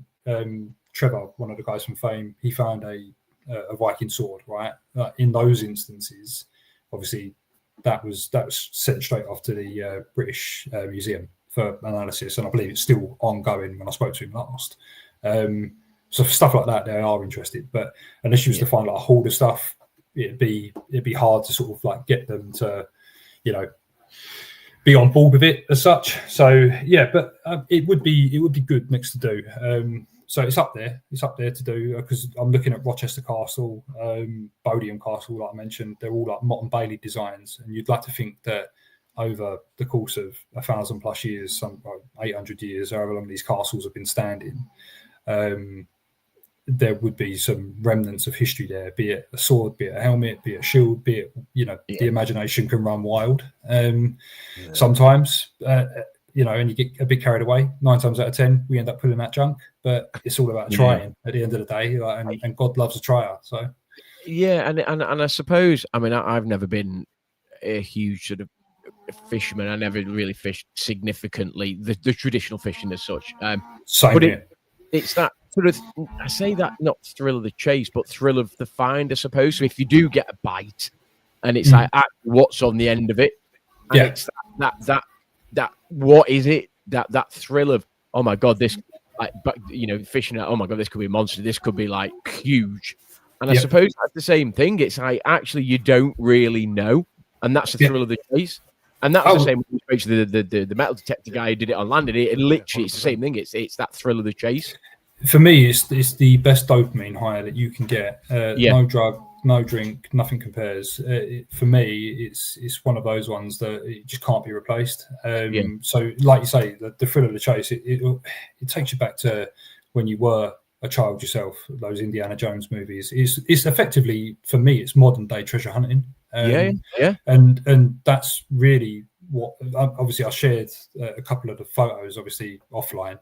Trevor, one of the guys from Fame, he found a Viking sword, right? In those instances, obviously that was sent straight off to the British Museum for analysis, and I believe it's still ongoing when I spoke to him last. So for stuff like that, they are interested, but unless you was to find like a hold of stuff, it'd be hard to sort of like get them to, be on board with it as such. So yeah, but it would be good next to do. So it's up there to do, because I'm looking at Rochester Castle, Bodiam Castle, like I mentioned. They're all like Mott and Bailey designs, and you'd like to think that over the course of 1,000+ years, some 800 years, however long these castles have been standing, there would be some remnants of history there, be it a sword, be it a helmet, be it a shield, be it, the imagination can run wild. Sometimes, and you get a bit carried away. 9 times out of 10, we end up pulling that junk, but it's all about trying at the end of the day, and God loves a tryer. So, and I suppose, I mean, I've never been a huge sort of fisherman. I never really fished significantly the traditional fishing as such. Same but here. It's that sort of, I say that not thrill of the chase, but thrill of the find, I suppose. So if you do get a bite, and it's like what's on the end of it, and it's that what is it? That thrill of, oh my god, this, like, but fishing at, oh my god, this could be a monster. This could be like huge. And I suppose that's the same thing. It's like actually you don't really know, and that's the thrill of the chase. And that's the same with the metal detector guy who did it on land. It literally, it's the same thing. It's that thrill of the chase. For me, it's the best dopamine high that you can get. No drug, no drink, nothing compares. For me, it's one of those ones that it just can't be replaced. So, like you say, the thrill of the chase, it takes you back to when you were a child yourself. Those Indiana Jones movies. It's effectively, for me, it's modern day treasure hunting. And that's really what. Obviously, I shared a couple of the photos, obviously offline,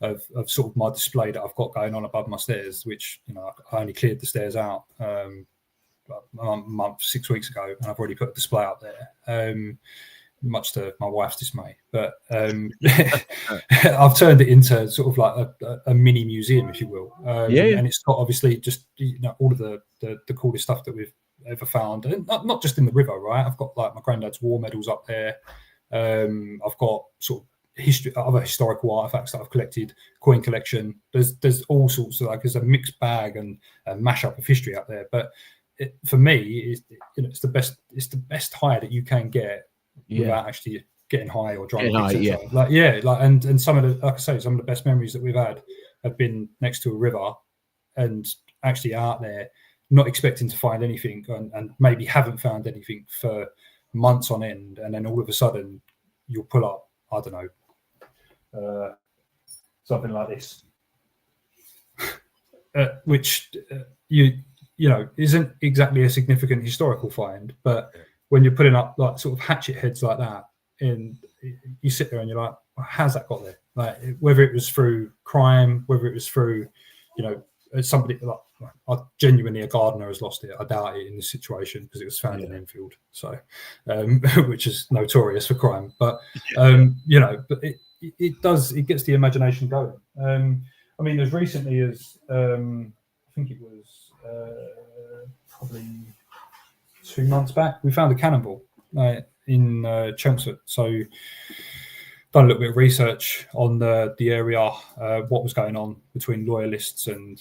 of sort of my display that I've got going on above my stairs, which, you know, I only cleared the stairs out a month, 6 weeks ago, and I've already put a display up there, much to my wife's dismay. But I've turned it into sort of like a mini museum, if you will. And it's got obviously just, you know, all of the coolest stuff that we've ever found, and not just in the river, right? I've got like my granddad's war medals up there. I've got sort of other historical artifacts that I've collected, coin collection. There's all sorts of, like, there's a mixed bag and a mashup of history out there. But for me, it's the best high that you can get without actually getting high or drunk. And some of the, like I say, some of the best memories that we've had have been next to a river and actually out there, not expecting to find anything, and maybe haven't found anything for months on end, and then all of a sudden you'll pull up, I don't know, something like this, which you know isn't exactly a significant historical find, but when you're putting up like sort of hatchet heads like that, and you sit there and you're like, well, how's that got there? Like, whether it was through crime, whether it was through, you know, somebody like, genuinely a gardener has lost it. I doubt it in this situation, because it was found in Enfield, so which is notorious for crime. But you know, but it gets the imagination going. I mean, as recently as I think it was probably 2 months back, we found a cannonball in Chelmsford. So done a little bit of research on the area, what was going on between loyalists and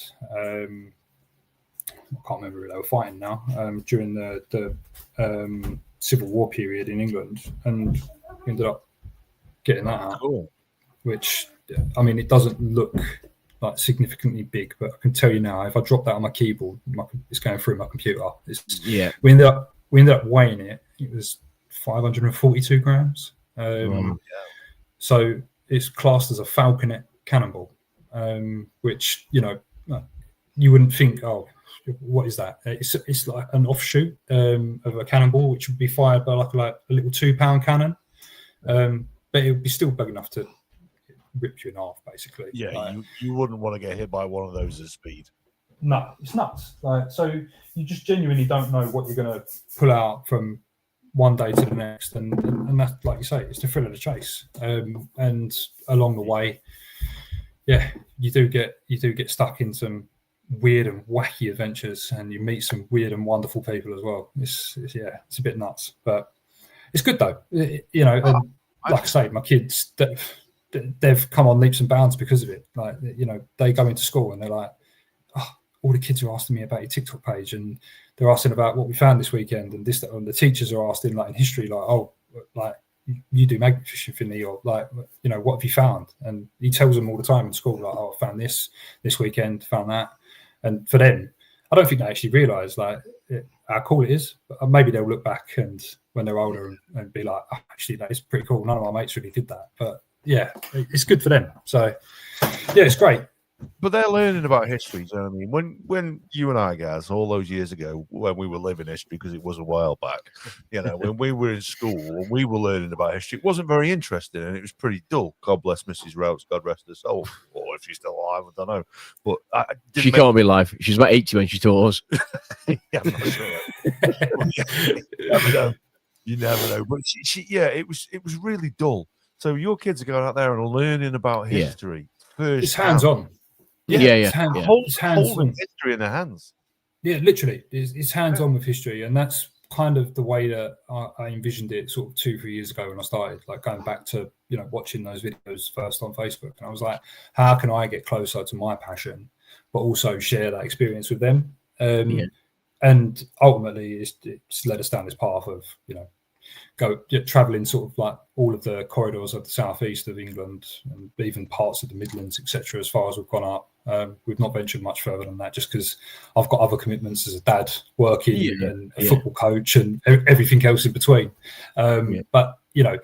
I can't remember who they were fighting now, during the Civil War period in England, and we ended up getting that out. Cool. Which, I mean, it doesn't look like significantly big, but I can tell you now, if I drop that on my keyboard, it's going through my computer. We ended up weighing it. It was 542 grams. So it's classed as a falconet cannonball, which, you know, you wouldn't think, oh, what is that? It's like an offshoot of a cannonball, which would be fired by like a little 2-pound cannon, but it would be still big enough to rip you in half, basically. Yeah, like, you wouldn't want to get hit by one of those at speed. No, it's nuts. Like, so you just genuinely don't know what you're going to pull out from one day to the next, and that's, like you say, it's the thrill of the chase. And along the way, you do get stuck in some weird and wacky adventures, and you meet some weird and wonderful people as well. It's a bit nuts, but it's good though. You know, and like I say, my kids, they've come on leaps and bounds because of it. Like, you know, they go into school and they're like, oh, all the kids are asking me about your TikTok page, and they're asking about what we found this weekend, and this, and the teachers are asking, like, in history, like, oh, like, you do magnet fishing, Finley, or like, you know, what have you found? And he tells them all the time in school, like, oh, I found this weekend, found that. And for them, I don't think they actually realise like how cool it is. But maybe they'll look back and when they're older and be like, oh, actually, that is pretty cool. None of my mates really did that, but yeah, it's good for them. So yeah, it's great. But they're learning about history. Do you know what I mean? When you and I, guys, all those years ago, when we were living history, because it was a while back, you know, when we were in school and we were learning about history, it wasn't very interesting and it was pretty dull. God bless Mrs. Routes, God rest her soul. Or if she's still alive, I don't know. But she can't be alive. She's about 80 when she taught us. Yeah, I'm not sure. You never know. You never know. But it was really dull. So your kids are going out there and learning about history. First, it's hands-on. Holding history in their hands. Yeah, literally, it's hands-on with history, and that's kind of the way that I envisioned it sort of 2-3 years ago when I started, like going back to, you know, watching those videos first on Facebook, and I was like, how can I get closer to my passion, but also share that experience with them? And ultimately, it's led us down this path of, you know, traveling sort of like all of the corridors of the southeast of England and even parts of the Midlands, etc. As far as we've gone up, we've not ventured much further than that, just because I've got other commitments as a dad, working and a football coach and everything else in between. But you know,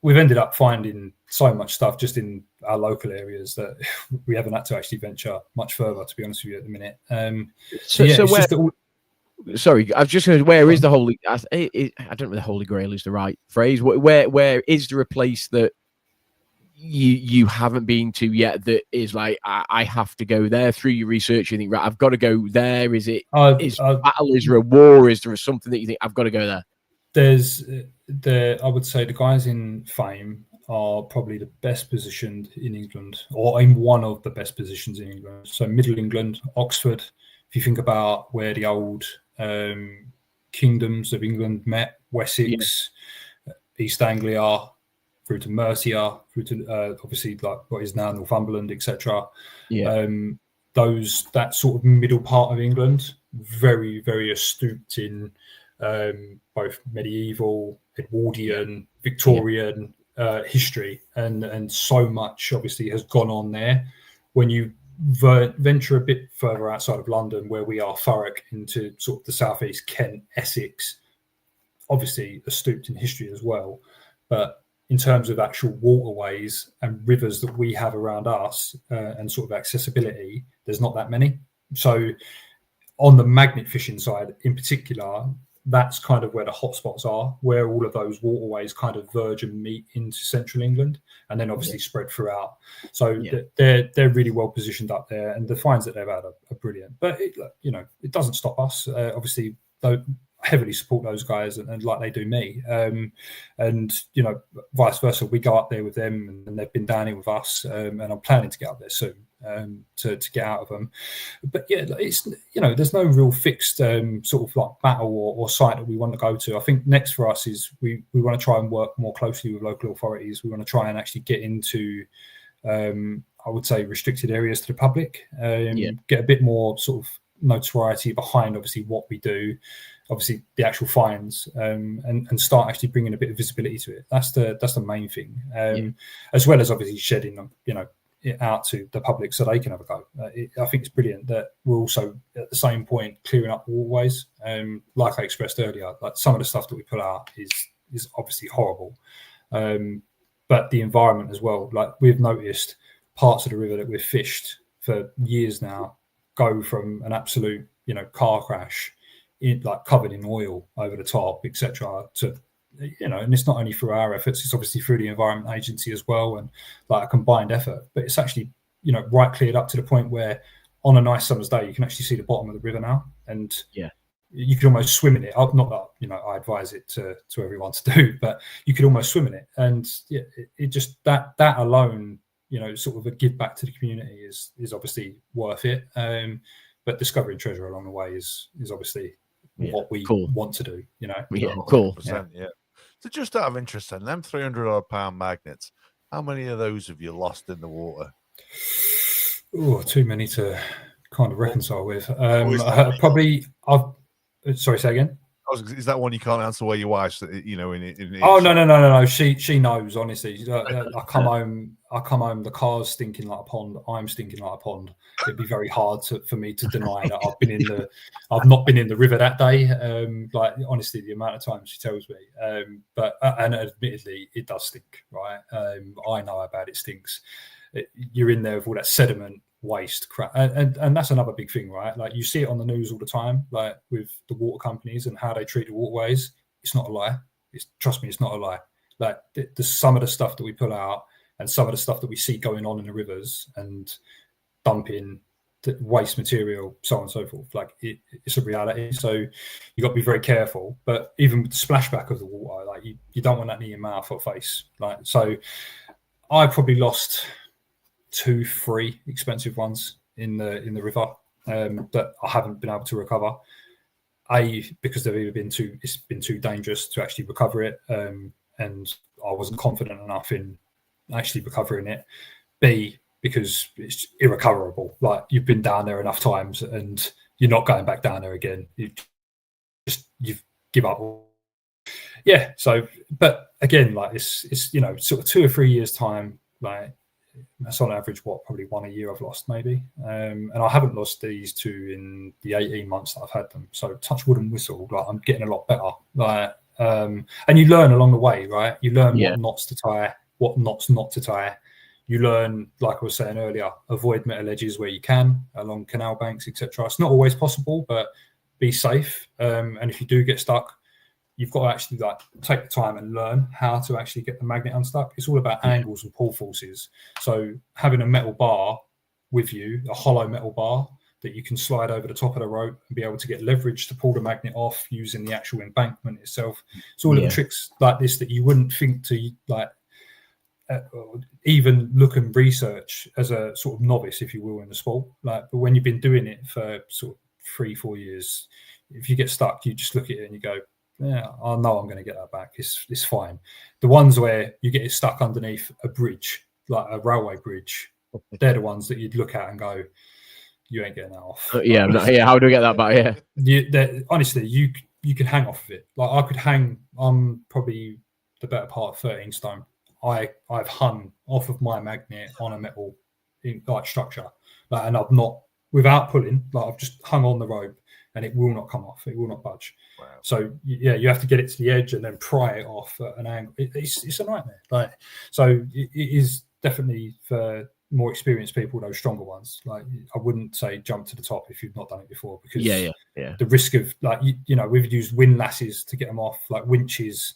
we've ended up finding so much stuff just in our local areas that we haven't had to actually venture much further, to be honest with you, at the minute. Sorry, I was just going to. Where is the holy? I don't know if the Holy Grail is the right phrase. Where is there a place that you haven't been to yet that is like I have to go there? Through your research, you think, right, I've got to go there. Is it battle? Is there a war? Is there something that you think I've got to go there? I would say the guys in Fame are probably the best positioned in England, or in one of the best positions in England. So Middle England, Oxford. If you think about where the old kingdoms of England met, Wessex, East Anglia, through to Mercia, through to obviously like what is now Northumberland, etc. That sort of middle part of England, very, very astute in both medieval, Edwardian, Victorian history, and so much obviously has gone on there. When you venture a bit further outside of London, where we are, Thurrock, into sort of the southeast, Kent, Essex, obviously astute in history as well, but in terms of actual waterways and rivers that we have around us and sort of accessibility, there's not that many. So on the magnet fishing side in particular, that's kind of where the hotspots are, where all of those waterways kind of verge and meet into central England, and then obviously spread throughout. So they're really well positioned up there, and the finds that they've had are brilliant. But it doesn't stop us. Obviously, though, heavily support those guys and like they do me, and vice versa. We go up there with them, and they've been down here with us, and I'm planning to get up there soon. To get out of them, but it's there's no real fixed sort of like battle or site that we want to go to. I think next for us is we want to try and work more closely with local authorities. We want to try and actually get into I would say restricted areas to the public, get a bit more sort of notoriety behind obviously what we do, obviously the actual fines, and start actually bringing a bit of visibility to it. That's the main thing, as well as obviously shedding it out to the public so they can have a go. I think it's brilliant that we're also at the same point clearing up waterways. Like I expressed earlier, like some of the stuff that we put out is obviously horrible, but the environment as well. Like we've noticed parts of the river that we've fished for years now go from an absolute car crash, like covered in oil over the top, etc., to and it's not only through our efforts, it's obviously through the Environment Agency as well, and like a combined effort. But it's actually, right cleared up to the point where on a nice summer's day, you can actually see the bottom of the river now. And you can almost swim in it. Not that, I advise it to everyone to do, but you could almost swim in it. And it just, that alone, sort of a give back to the community is obviously worth it. But discovering treasure along the way is obviously what we want to do, Cool. Yeah. So just out of interest then, them 300-odd-pound magnets, how many of those have you lost in the water? Oh, too many to kind of reconcile with. Probably, sorry, say again? Is that one you can't answer where your wife's, No. She knows, honestly. I come home, the car's stinking like a pond. I'm stinking like a pond. It'd be very hard for me to deny that I've not been in the river that day. Like honestly, the amount of times she tells me. But admittedly, it does stink, right? I know how bad it stinks. You're in there with all that sediment, waste, crap, and that's another big thing, right? Like you see it on the news all the time, like with the water companies and how they treat the waterways. It's not a lie. Trust me, it's not a lie. Like the some of the stuff that we pull out and some of the stuff that we see going on in the rivers and dumping the waste material, so on and so forth. Like it's a reality. So you got to be very careful. But even with the splashback of the water, like you don't want that in your mouth or face. Like so, I probably lost 2-3 expensive ones in the river that I haven't been able to recover. Because they've it's been too dangerous to actually recover it, and I wasn't confident enough in actually recovering it. B, because it's irrecoverable. Like you've been down there enough times and you're not going back down there again. You give up. yeah. So, but again, like it's you know, sort of 2 or 3 years time, like that's on average probably 1 a year I've lost maybe, and I haven't lost these two in the 18 months that I've had them. So touch wood and whistle, like I'm getting a lot better. Like, and you learn along the way, right? You learn what knots to tie, what knots not to tie. You learn, like I was saying earlier, avoid metal edges where you can along canal banks, etc. It's not always possible, but be safe. And if you do get stuck, you've got to actually like take the time and learn how to actually get the magnet unstuck. It's all about angles and pull forces. So having a metal bar with you, a hollow metal bar that you can slide over the top of the rope and be able to get leverage to pull the magnet off using the actual embankment itself. It's all little tricks like this that you wouldn't think to like even look and research as a sort of novice, if you will, in the sport. Like, but when you've been doing it for sort of 3-4 years, if you get stuck, you just look at it and you go, yeah, I know I'm going to get that back. It's fine. The ones where you get it stuck underneath a bridge, like a railway bridge, they're the ones that you'd look at and go, you ain't getting that off. How do we get that back? Honestly, you can hang off of it. Like I could hang. I'm probably the better part of 13 stone. I've hung off of my magnet on a metal like structure, and I've not without pulling. Like I've just hung on the rope, and it will not come off. It will not budge. Wow. So yeah, you have to get it to the edge and then pry it off at an angle. It's a nightmare. Like so, it is definitely for more experienced people, those stronger ones. Like I wouldn't say jump to the top if you've not done it before, because the risk of like you know we've used windlasses to get them off, like winches.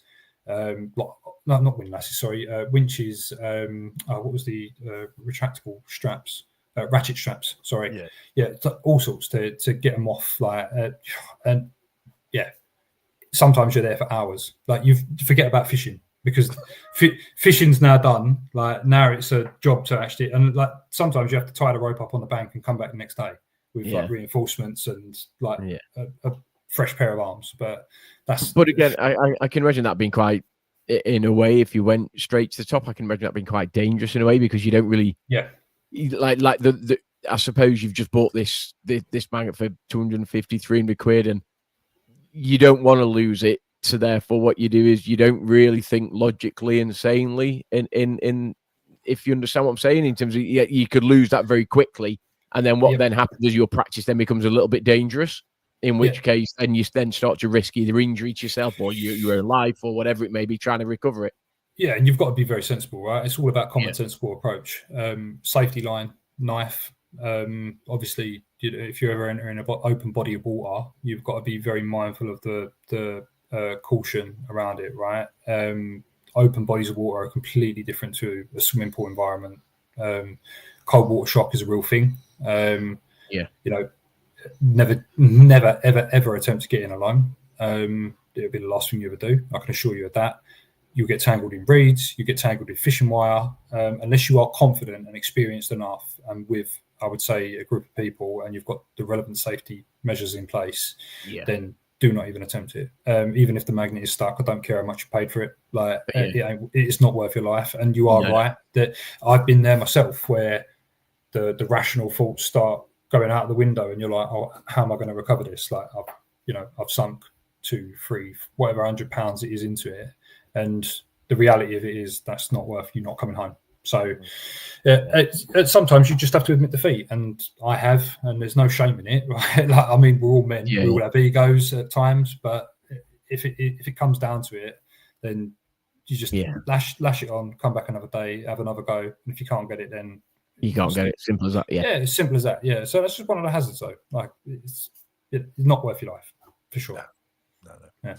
Not windlasses, sorry, winches. What was the retractable straps? Ratchet straps, sorry. All sorts to get them off. Like, and yeah, sometimes you're there for hours. Like you forget about fishing because fishing's now done. Like now it's a job to actually, and like sometimes you have to tie the rope up on the bank and come back the next day with like reinforcements and like a fresh pair of arms. But again, I can imagine that being quite, in a way, if you went straight to the top, I can imagine that being quite dangerous in a way, because you don't really like the I suppose you've just bought this magnet for 250, 300 quid and you don't want to lose it. So therefore what you do is you don't really think logically and sanely in if you understand what I'm saying, in terms of you could lose that very quickly. And then what then happens is your practice then becomes a little bit dangerous, in which case then you then start to risk either injury to yourself or your own life or whatever it may be, trying to recover it. Yeah, and you've got to be very sensible, right? It's all about common sensible approach. Safety line, knife. Obviously, if you're ever entering an open body of water, you've got to be very mindful of the caution around it, right? Open bodies of water are completely different to a swimming pool environment. Cold water shock is a real thing. You know, never, ever attempt to get in alone. It'll be the last thing you ever do. I can assure you of that. You'll get tangled in reeds, you get tangled in fishing wire, unless you are confident and experienced enough, and with, I would say, a group of people, and you've got the relevant safety measures in place, then do not even attempt it. Even if the magnet is stuck, I don't care how much you paid for it. Like it's not worth your life. And you are right that I've been there myself, where the rational thoughts start going out the window, and you're like, oh, how am I going to recover this? Like, I've sunk 2, 3, whatever £100 it is into it. And the reality of it is that's not worth you not coming home. So sometimes you just have to admit defeat, and I have, and there's no shame in it. Right? Like, I mean, we're all men, we all have egos at times, but if it comes down to it, then you just lash it on, come back another day, have another go, and if you can't get it, then you can't get it. Simple as that. Yeah, it's simple as that. Yeah, so that's just one of the hazards, though. Like it's not worth your life for sure. No. Yeah.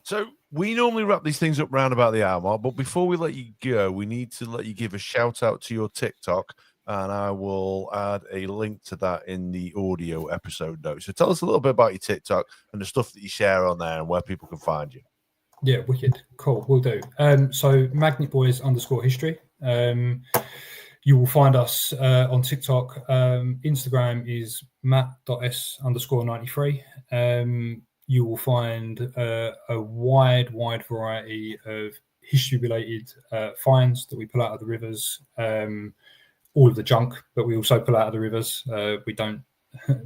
So we normally wrap these things up round about the hour mark, but before we let you go, we need to let you give a shout out to your TikTok, and I will add a link to that in the audio episode notes. So tell us a little bit about your TikTok and the stuff that you share on there and where people can find you. Yeah, wicked. Cool, will do. So Magnet Boys _history. You will find us on TikTok. Instagram is matt.s_93. You will find a wide variety of history-related finds that we pull out of the rivers. All of the junk that we also pull out of the rivers. We don't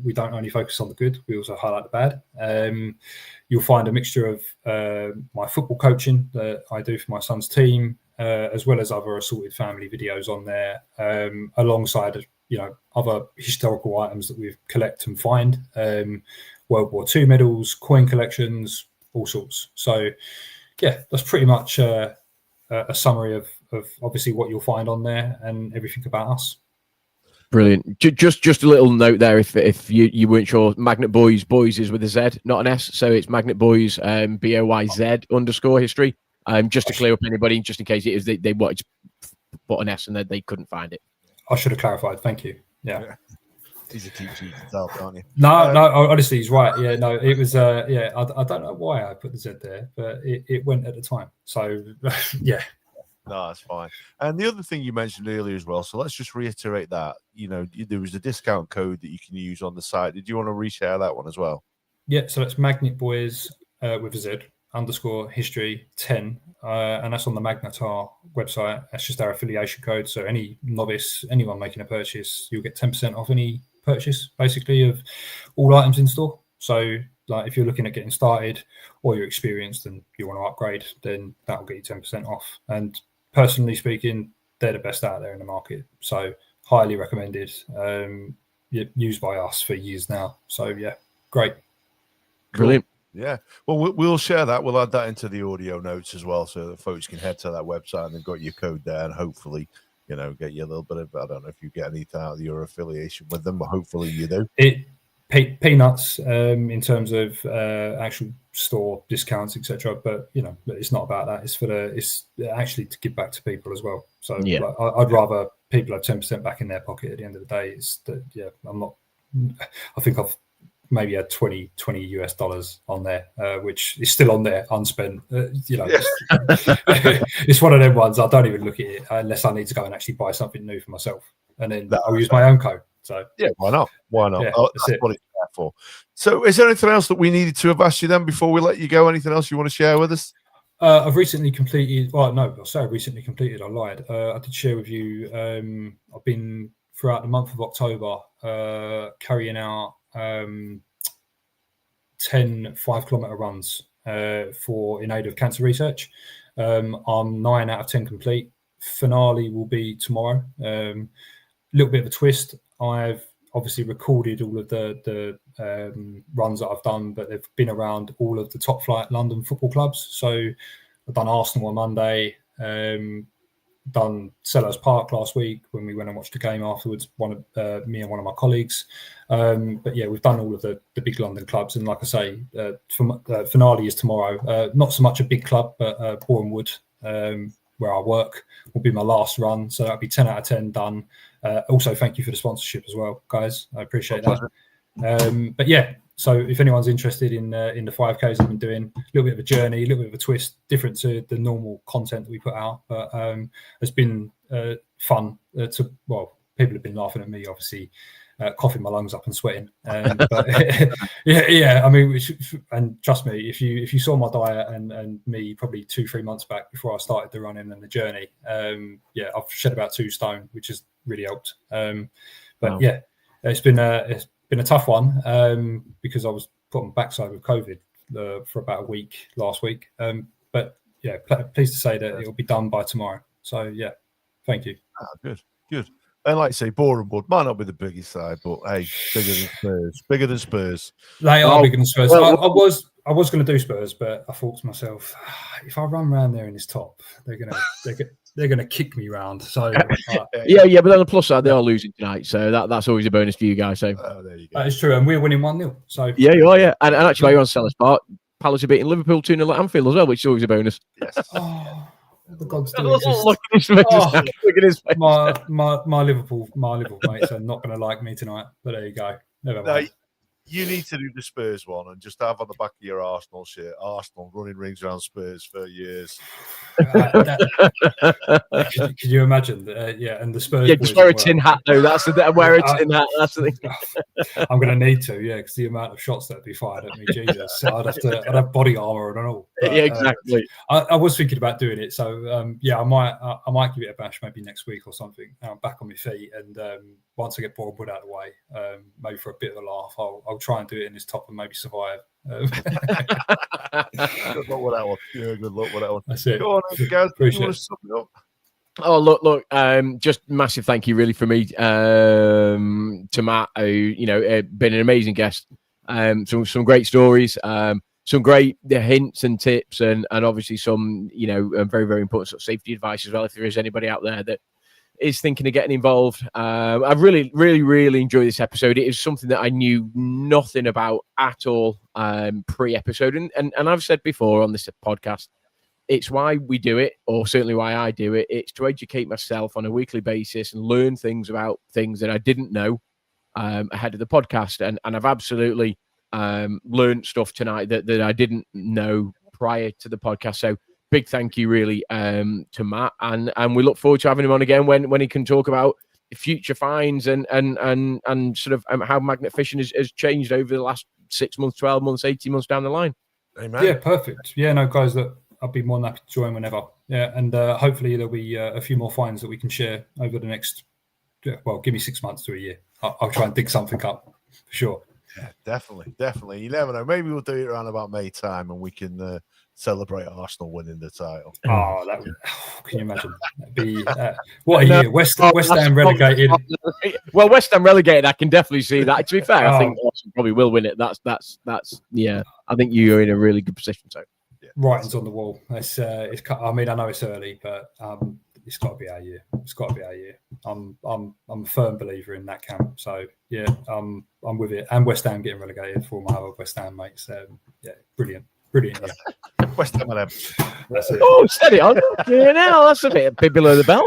we don't only focus on the good, we also highlight the bad. You'll find a mixture of my football coaching that I do for my son's team, as well as other assorted family videos on there, alongside other historical items that we collect and find, World War II medals, coin collections, all sorts. So yeah, that's pretty much a summary of obviously what you'll find on there and everything about us. Brilliant. Just a little note there, if you weren't sure, Magnet Boys is with a Z, not an S, so it's Magnet Boys BOYZ_history. Just to clear up anybody, just in case it is they wanted to put an S and they couldn't find it. I should have clarified. Thank you. Yeah. These are keep cheating yourself, aren't you? No, honestly, he's right. Yeah, no, it was. I don't know why I put the Z there, but it went at the time. So yeah. No, that's fine. And the other thing you mentioned earlier as well, so let's just reiterate that, there was a discount code that you can use on the site. Did you want to reshare that one as well? Yeah, so that's Magnet Boys with a Z _history 10. And that's on the Magnetar website. That's just our affiliation code. So any novice, anyone making a purchase, you'll get 10% off any purchase, basically, of all items in store. So like if you're looking at getting started or you're experienced and you want to upgrade, then that'll get you 10% off. And personally speaking, they're the best out there in the market. So highly recommended, used by us for years now. So yeah, great. Brilliant. Yeah. Well, we'll share that. We'll add that into the audio notes as well, so that folks can head to that website and they've got your code there and hopefully, get you a little bit of, I don't know if you get anything out of your affiliation with them, but hopefully you do. Peanuts in terms of actual store discounts, etc. But it's not about that. It's actually to give back to people as well. So yeah. I'd rather people have 10% back in their pocket at the end of the day. It's that I think I've maybe had $20 US on there, which is still on there unspent. It's one of them ones I don't even look at it unless I need to go and actually buy something new for myself, and then I'll use my own code. So yeah, why not? Yeah, that's what it's there for. So is there anything else that we needed to have asked you then before we let you go? Anything else you want to share with us? I've recently completed. Well, no, I'll say I recently completed. I lied. I did share with you. I've been throughout the month of October carrying out 10 5-kilometer runs in aid of cancer research. I'm 9 out of 10 complete. Finale will be tomorrow. Little bit of a twist. I've obviously recorded all of the runs that I've done, but they've been around all of the top flight London football clubs. So I've done Arsenal on Monday, done Sellers Park last week when we went and watched a game afterwards, me and one of my colleagues. But yeah, we've done all of the big London clubs. And like I say, finale is tomorrow. Not so much a big club, but Boreham Wood, where I work, will be my last run. So that'll be 10 out of 10 done. Also, thank you for the sponsorship as well, guys. I appreciate that. But yeah, so if anyone's interested in the 5Ks I've been doing, a little bit of a journey, a little bit of a twist, different to the normal content that we put out. But it's been fun people have been laughing at me, obviously, coughing my lungs up and sweating. But yeah, I mean, and trust me, if you saw my diet and me probably 2-3 months back before I started the running and the journey, I've shed about 2 stone, which has really helped. But yeah, it's been a tough one because I was put on backside with COVID for about a week last week. But yeah, pleased to say that it'll be done by tomorrow. So yeah, thank you. Good. And like I say, Boreham Wood might not be the biggest side, but hey, bigger than Spurs. They are bigger than Spurs. I was going to do Spurs, but I thought to myself, if I run around there in this top, they're gonna kick me round. So yeah, but on the plus side, they are losing tonight, so that's always a bonus for you guys. So there you go. That is true, and we're winning 1-0. So yeah, you are, yeah. And actually, while you're on Sellers Park, Palace are beating Liverpool 2-0 at Anfield as well, which is always a bonus. Yes. The gods do Look exist. at his face. My Liverpool mates are not going to like me tonight. But there you go. Never mind. You need to do the Spurs one and just have on the back of your Arsenal shirt, Arsenal running rings around Spurs for years. Can you imagine? And the Spurs. Yeah, boys just wear a as well. tin hat though. That's the wear a tin hat. That's the thing. I'm going to need to, because the amount of shots that'd be fired at me, Jesus, I'd have body armor and all. But, Yeah, exactly. I was thinking about doing it, so I might give it a bash maybe next week or something. I'm back on my feet, and once I get Bournemouth out of the way, maybe for a bit of a laugh, I'll try and do it in this top and maybe survive. Good luck with that one. Yeah, good luck with that one. That's it. Go on, guys. Appreciate You want it. to sum it up? Oh, look, just massive thank you really for me to Matt, who, been an amazing guest. Some great stories, some great hints and tips, and obviously some, very, very important sort of safety advice as well, if there is anybody out there that is thinking of getting involved. I've really, really, really enjoyed this episode. It is something that I knew nothing about at all pre-episode. And I've said before on this podcast, it's why we do it, or certainly why I do it. It's to educate myself on a weekly basis and learn things about things that I didn't know ahead of the podcast. And I've absolutely learned stuff tonight that I didn't know prior to the podcast. So big thank you really to Matt. And we look forward to having him on again when he can talk about future finds and sort of how magnet fishing has changed over the last 6 months, 12 months, 18 months down the line. Amen. Yeah, perfect. Yeah, no, guys, that I'll be more than happy to join whenever. Yeah, and hopefully there'll be a few more finds that we can share over the next, give me 6 months to a year. I'll try and dig something up for sure. Yeah, definitely. You never know. Maybe we'll do it around about May time, and we can celebrate Arsenal winning the title. Oh, can you imagine? That'd be what a year. West Ham relegated. Well, West Ham relegated. I can definitely see that. To be fair, I think Arsenal probably will win it. That's yeah. I think you're in a really good position. So. Writing's on the wall. It's. I mean, I know it's early, but it's got to be our year. It's got to be our year. I'm a firm believer in that camp. So yeah, I'm with it. And West Ham getting relegated for my other West Ham mates. Yeah, brilliant. Yeah. West Ham and them. That's it. Oh, steady on. Yeah, now that's a bit below the belt.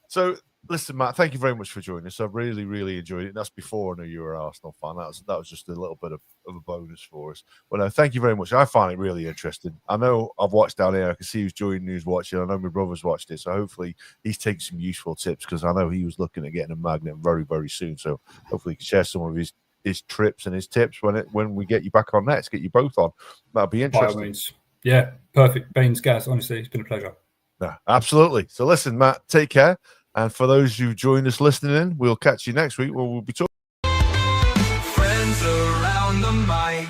So listen, Matt, thank you very much for joining us. I really, really enjoyed it. That's before I knew you were an Arsenal fan. That was just a little bit of a bonus for us. Well, no, thank you very much. I find it really interesting. I know I've watched down here. I can see who's joining, who's watching. I know my brother's watched it. So hopefully he's taking some useful tips, because I know he was looking at getting a magnet very, very soon. So hopefully he can share some of his trips and his tips when we get you back on next, get you both on. That'll be interesting. Yeah, perfect. Beans, Gaz, honestly, it's been a pleasure. Yeah, absolutely. So listen, Matt, take care. And for those who joined us listening in, we'll catch you next week where we'll be talking. Friends around the mic,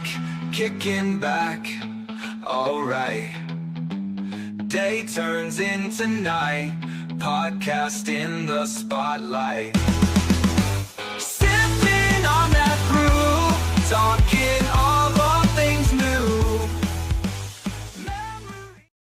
kicking back, alright. Day turns into night, podcast in the spotlight.